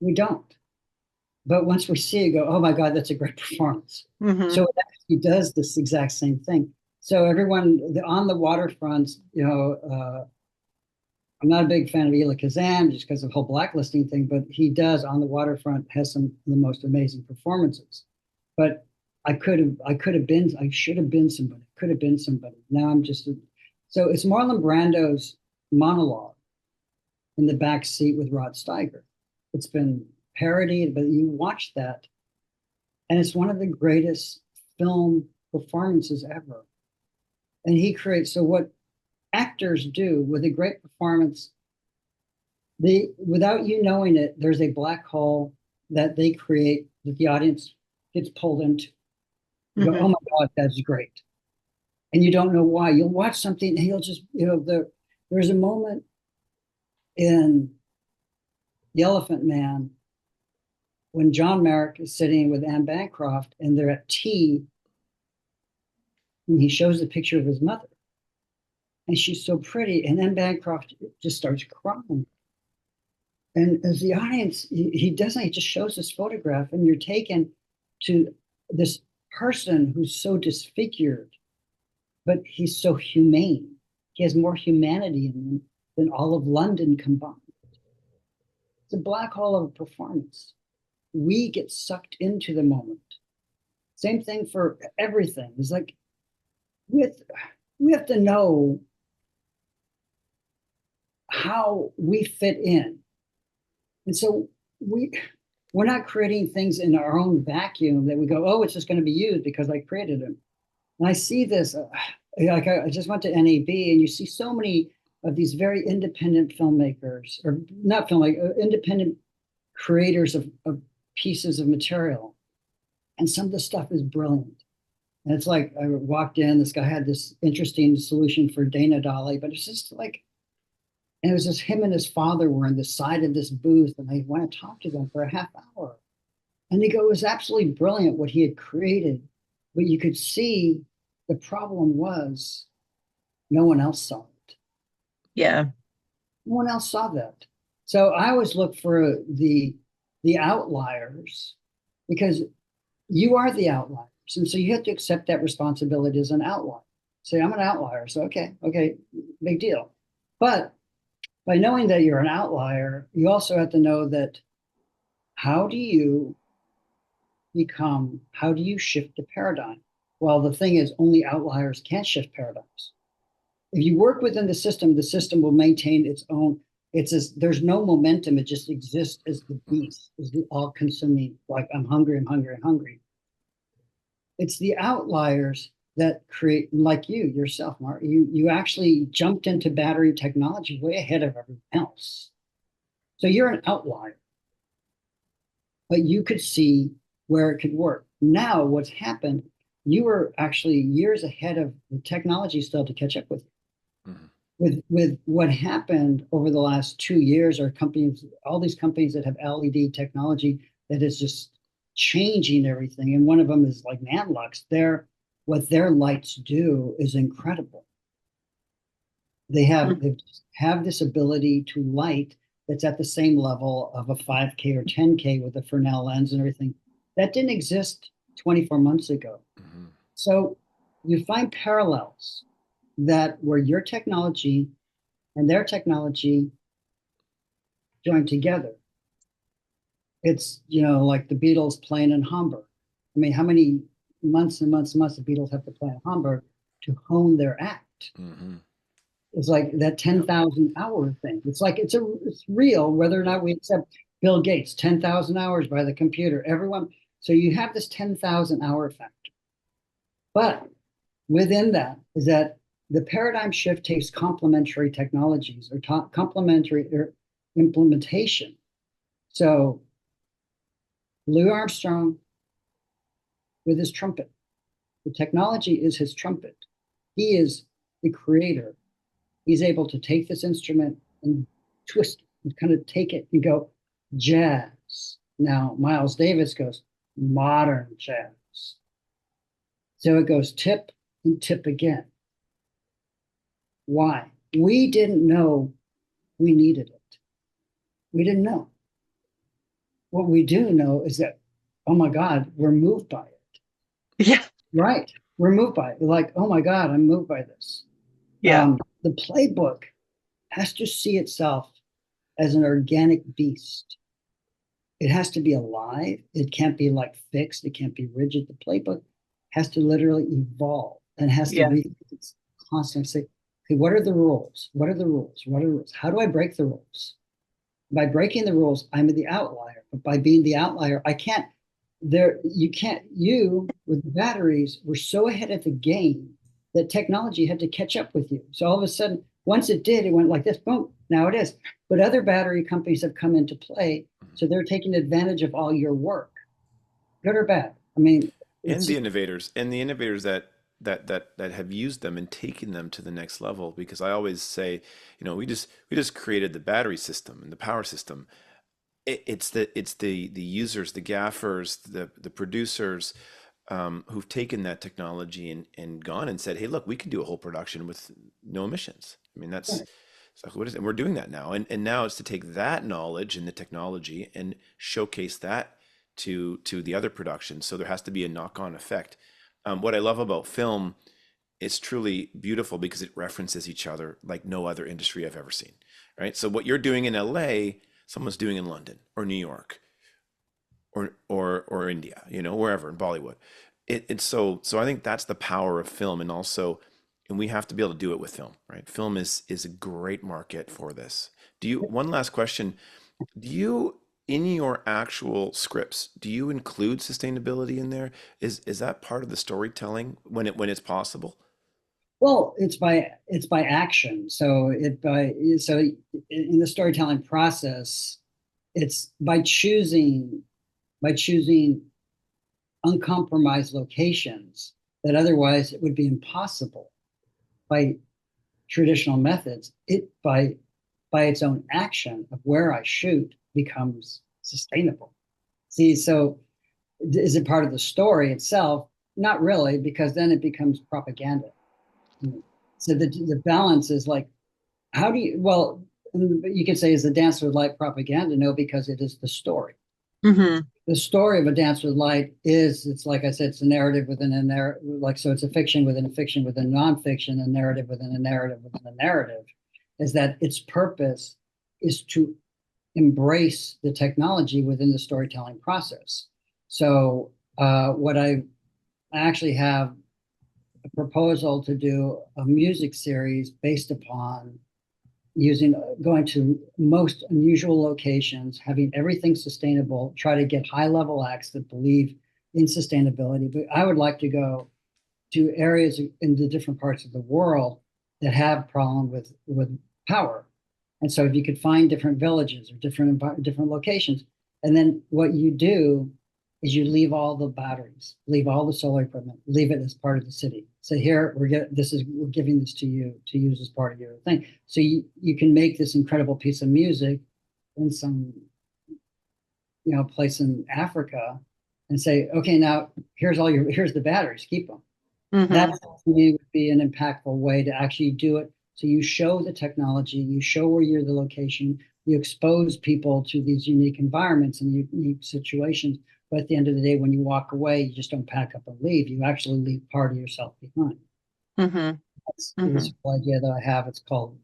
We don't. But once we see it, go, oh my God, that's a great performance. Mhm. So it actually does this exact same thing. So everyone on the waterfront, I'm not a big fan of Elia Kazan just because of the whole blacklisting thing, but he does on the waterfront has some of the most amazing performances. But I should have been somebody, could have been somebody. Now I'm just, so it's Marlon Brando's monologue in the back seat with Rod Steiger. It's been parodied, but you watch that, and it's one of the greatest film performances ever. And he creates, so what actors do with a great performance, without you knowing it, there's a black hole that they create that the audience gets pulled into. You go, oh my God, that's great. And you don't know why. You'll watch something and you'll just, there's a moment in The Elephant Man when John Merrick is sitting with Anne Bancroft and they're at tea and he shows the picture of his mother. And she's so pretty. And Anne Bancroft just starts crying. And as the audience, he doesn't, he just shows this photograph and you're taken to this person who's so disfigured, but he's so humane. He has more humanity in him than all of London combined. It's a black hole of a performance. We get sucked into the moment. Same thing for everything. It's like we have to know how we fit in. And so we're not creating things in our own vacuum that we go, oh, it's just going to be used because I created them. And I see this, like I just went to NAB and you see so many of these very independent filmmakers, or not filmmakers, independent creators of pieces of material. And some of the stuff is brilliant. And it's like I walked in, this guy had this interesting solution for Dana Dolly, but it's just like, and it was just him and his father were in the side of this booth, and I went to talk to them for a half hour. And they go, it was absolutely brilliant what he had created, but you could see the problem was no one else saw it. Yeah. No one else saw that. So I always look for the outliers, because you are the outliers. And so you have to accept that responsibility as an outlier. Say, I'm an outlier. So, okay, big deal. But by knowing that you're an outlier, you also have to know that how do you shift the paradigm? Well, the thing is, only outliers can shift paradigms. If you work within the system will maintain its own. There's no momentum. It just exists as the beast, as the all-consuming, like I'm hungry, I'm hungry, I'm hungry. It's the outliers that create, like you yourself, Mark. You actually jumped into battery technology way ahead of everyone else. So you're an outlier, but you could see where it could work. Now, what's happened, you were actually years ahead of the technology still to catch up with you. Mm-hmm. With what happened over the last 2 years, are companies, all these companies that have LED technology that is just changing everything. And one of them is like Nanlux. What their lights do is incredible. They have this ability to light that's at the same level of a 5K or 10K with a Fresnel lens and everything. That didn't exist 24 months ago. Mm-hmm. So you find parallels that where your technology and their technology join together. It's, like the Beatles playing in Hamburg. I mean, how many months and months and months the Beatles have to play in Hamburg to hone their act? Mm-hmm. It's like that 10,000 hour thing. It's like, it's real, whether or not we accept Bill Gates, 10,000 hours by the computer, everyone. So you have this 10,000 hour factor. But within that is that the paradigm shift takes complementary technologies or complementary implementation. So Louis Armstrong with his trumpet. The technology is his trumpet. He is the creator. He's able to take this instrument and twist and kind of take it and go jazz. Now, Miles Davis goes modern jazz. So it goes tip and tip again. Why? We didn't know we needed it. We didn't know. What we do know is that, oh my God, we're moved by it. Yeah. Right. We're moved by it. We're like, oh my God, I'm moved by this. Yeah. The playbook has to see itself as an organic beast. It has to be alive. It can't be like fixed. It can't be rigid. The playbook has to literally evolve and has to be constantly say, okay, what are the rules? What are the rules? What are the rules? How do I break the rules? By breaking the rules, I'm the outlier. But by being the outlier, I can't. You with the batteries were so ahead of the game that technology had to catch up with you. So all of a sudden, once it did, it went like this, boom, now it is. But other battery companies have come into play, so they're taking advantage of all your work, good or bad. I mean, and the innovators that have used them and taken them to the next level. Because I always say, we just created the battery system and the power system. It's the users, the gaffers, the producers, who've taken that technology and gone and said, hey, look, we can do a whole production with no emissions. I mean, that's exactly what it is. And we're doing that now. And now it's to take that knowledge and the technology and showcase that to the other productions. So there has to be a knock-on effect. What I love about film is truly beautiful because it references each other like no other industry I've ever seen, right? So what you're doing in LA, someone's doing in London or New York or India, wherever in Bollywood. It's so I think that's the power of film, and we have to be able to do it with film, right? Film is a great market for this. One last question. Do you, in your actual scripts, do you include sustainability in there? Is that part of the storytelling when it's possible? Well, it's by action. So in the storytelling process, it's by choosing uncompromised locations that otherwise it would be impossible by traditional methods. It by its own action of where I shoot becomes sustainable. See, so is it part of the story itself? Not really, because then it becomes propaganda. So the balance is like, how do you, well, you could say, is the Dance with Light propaganda? No, because it is the story. Mm-hmm. The story of A Dance with Light it's like I said, it's a narrative within a narrative. So it's a fiction within a fiction within nonfiction, a narrative within a narrative within a narrative, is that its purpose is to embrace the technology within the storytelling process. So what I actually have a proposal to do a music series based upon going to most unusual locations, having everything sustainable, try to get high level acts that believe in sustainability. But I would like to go to areas in the different parts of the world that have problem with power. And so if you could find different villages or different locations, and then what you do is you leave all the batteries, leave all the solar equipment, leave it as part of the city. So here we're giving this to you to use as part of your thing. So you can make this incredible piece of music in some place in Africa and say, okay, now here's the batteries, keep them. Mm-hmm. That to me would be an impactful way to actually do it. So you show the technology, you show where you're the location, you expose people to these unique environments and unique situations. But at the end of the day, when you walk away, you just don't pack up and leave. You actually leave part of yourself behind. Mm-hmm. That's the idea that I have. It's called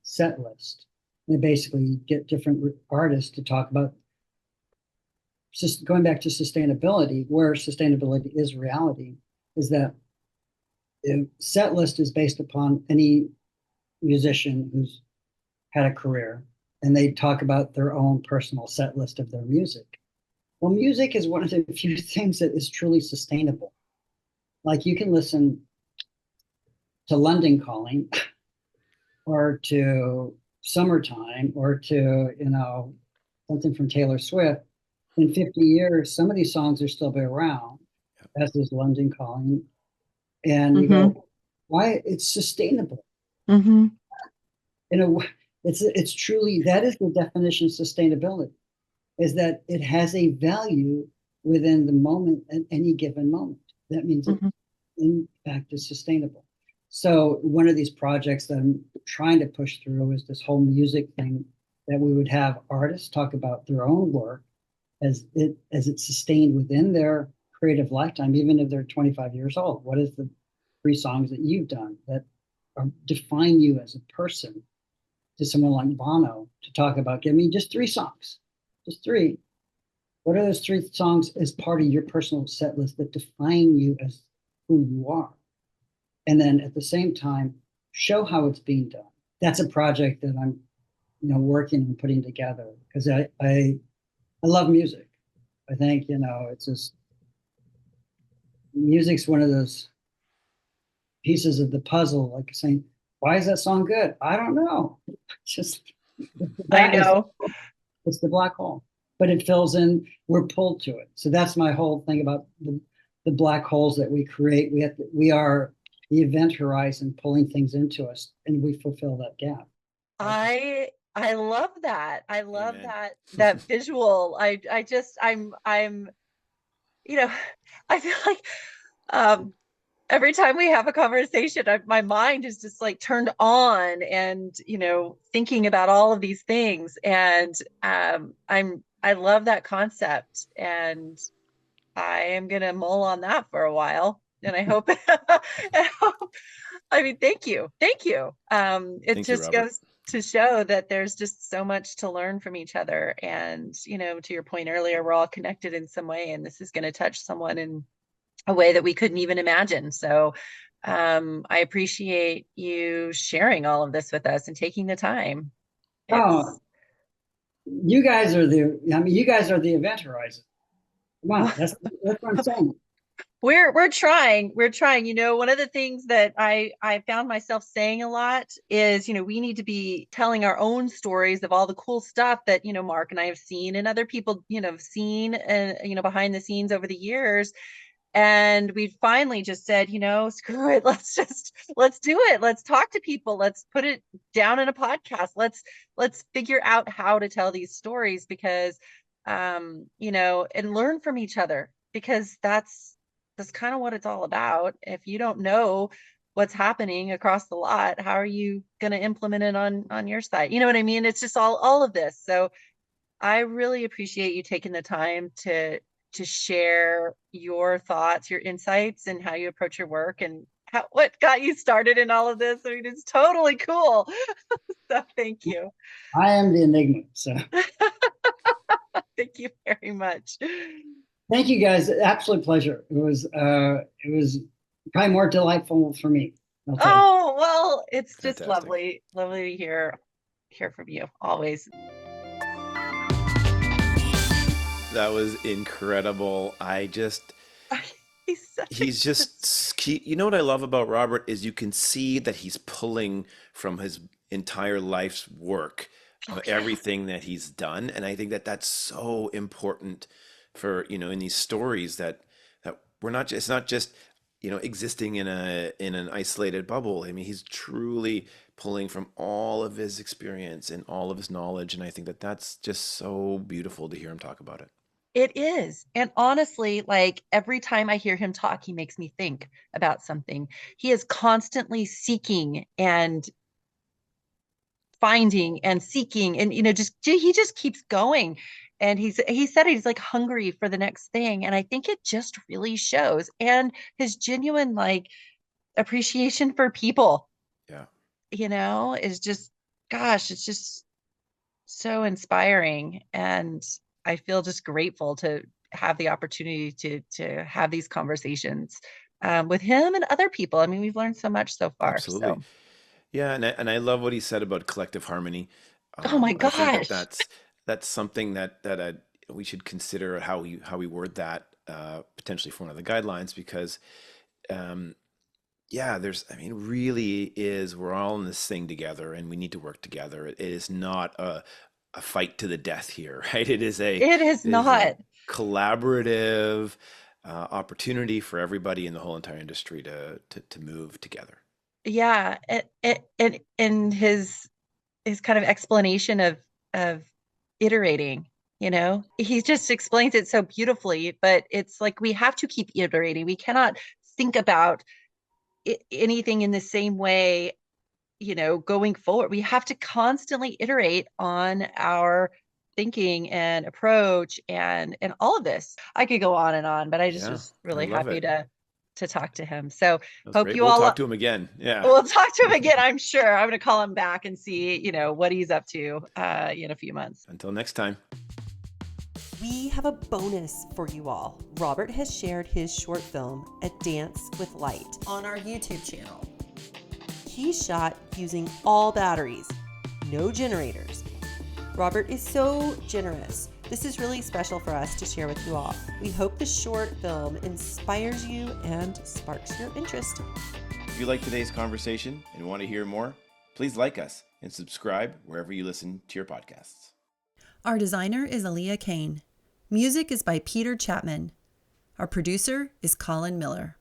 set list. And basically, you get different artists to talk about just going back to sustainability, where sustainability is reality, is that the set list is based upon any musician who's had a career, and they talk about their own personal set list of their music. Well, music is one of the few things that is truly sustainable. Like you can listen to London Calling or to Summertime or to, something from Taylor Swift. In 50 years, some of these songs are still be around, as is London Calling. And you go, why? It's sustainable. Mm-hmm. It's truly, that is the definition of sustainability, is that it has a value within the moment at any given moment. That means it, Mhm. in fact, is sustainable. So one of these projects that I'm trying to push through is this whole music thing, that we would have artists talk about their own work as it's sustained within their creative lifetime, even if they're 25 years old. What is the 3 songs that you've done that define you as a person? To someone like Bono to talk about, give me just 3 songs, just 3. What are those 3 songs as part of your personal set list that define you as who you are? And then at the same time, show how it's being done. That's a project that I'm, working and putting together, because I love music. I think, it's just, music's one of those pieces of the puzzle, like saying, why is that song good? I don't know. Just I that is, know. it's the black hole, but it fills in. We're pulled to it. So that's my whole thing about the black holes that we create. We are the event horizon pulling things into us, and we fulfill that gap. I love that. I love Amen. that visual. I just I'm you know, I feel like um every time we have a conversation, my mind is just like turned on and, thinking about all of these things. And I love that concept, and I am gonna mull on that for a while. And I hope, I mean, thank you. Thank you. It Thank you, just Robert. goes to show that there's just so much to learn from each other. And, to your point earlier, we're all connected in some way, and this is going to touch someone in a way that we couldn't even imagine. So I appreciate you sharing all of this with us and taking the time. Oh, you guys are you guys are the event horizon. Come on, that's what I'm saying. We're trying. We're trying. One of the things that I found myself saying a lot is, we need to be telling our own stories of all the cool stuff that, Mark and I have seen, and other people, have seen, and, behind the scenes over the years. And we finally just said, screw it. Let's do it. Let's talk to people. Let's put it down in a podcast. Let's figure out how to tell these stories, because, and learn from each other, because that's kind of what it's all about. If you don't know what's happening across the lot, how are you going to implement it on your side? You know what I mean? It's just all of this. So I really appreciate you taking the time to share your thoughts, your insights, and how you approach your work, and what got you started in all of this. I mean, it's totally cool. So thank you. I am the enigma. So Thank you very much. thank you guys. Absolute pleasure. It was probably more delightful for me. I'll tell you. Oh, well, it's just Fantastic. lovely to hear from you always. That was incredible. He's just, you know what I love about Robert is you can see that he's pulling from his entire life's work of everything that he's done. And I think that that's so important for, in these stories that we're not just, it's not just, existing in an isolated bubble. I mean, he's truly pulling from all of his experience and all of his knowledge. And I think that that's just so beautiful to hear him talk about it. It is. And honestly, like every time I hear him talk, he makes me think about something. He is constantly seeking and finding and seeking, and he just keeps going. And he said he's like hungry for the next thing. And I think it just really shows. And his genuine like appreciation for people, Yeah. is just, gosh, it's just so inspiring. And I feel just grateful to have the opportunity to have these conversations with him and other people. I mean, we've learned so much so far. Absolutely. So, Yeah, and I love what he said about collective harmony. oh my I think that gosh. that's something that we should consider how we word that potentially for one of the guidelines, because um, yeah, I mean, really is, we're all in this thing together and we need to work together. It is not a fight to the death here, right? It is It is a not. collaborative opportunity for everybody in the whole entire industry to move together. Yeah. And his kind of explanation of iterating. He just explains it so beautifully, but it's like we have to keep iterating. We cannot think about anything in the same way, going forward. We have to constantly iterate on our thinking and approach and all of this. I could go on and on, but I just was really happy to talk to him. So That's hope great. you We'll all talk to him again. Yeah. We'll talk to him again. I'm sure I'm going to call him back and see, what he's up to in a few months. Until next time. We have a bonus for you all. Robert has shared his short film, A Dance with Light, on our YouTube channel. He shot using all batteries, no generators. Robert is so generous. This is really special for us to share with you all. We hope the short film inspires you and sparks your interest. If you like today's conversation and want to hear more, please like us and subscribe wherever you listen to your podcasts. Our designer is Aaliyah Kane. Music is by Peter Chapman. Our producer is Colin Miller.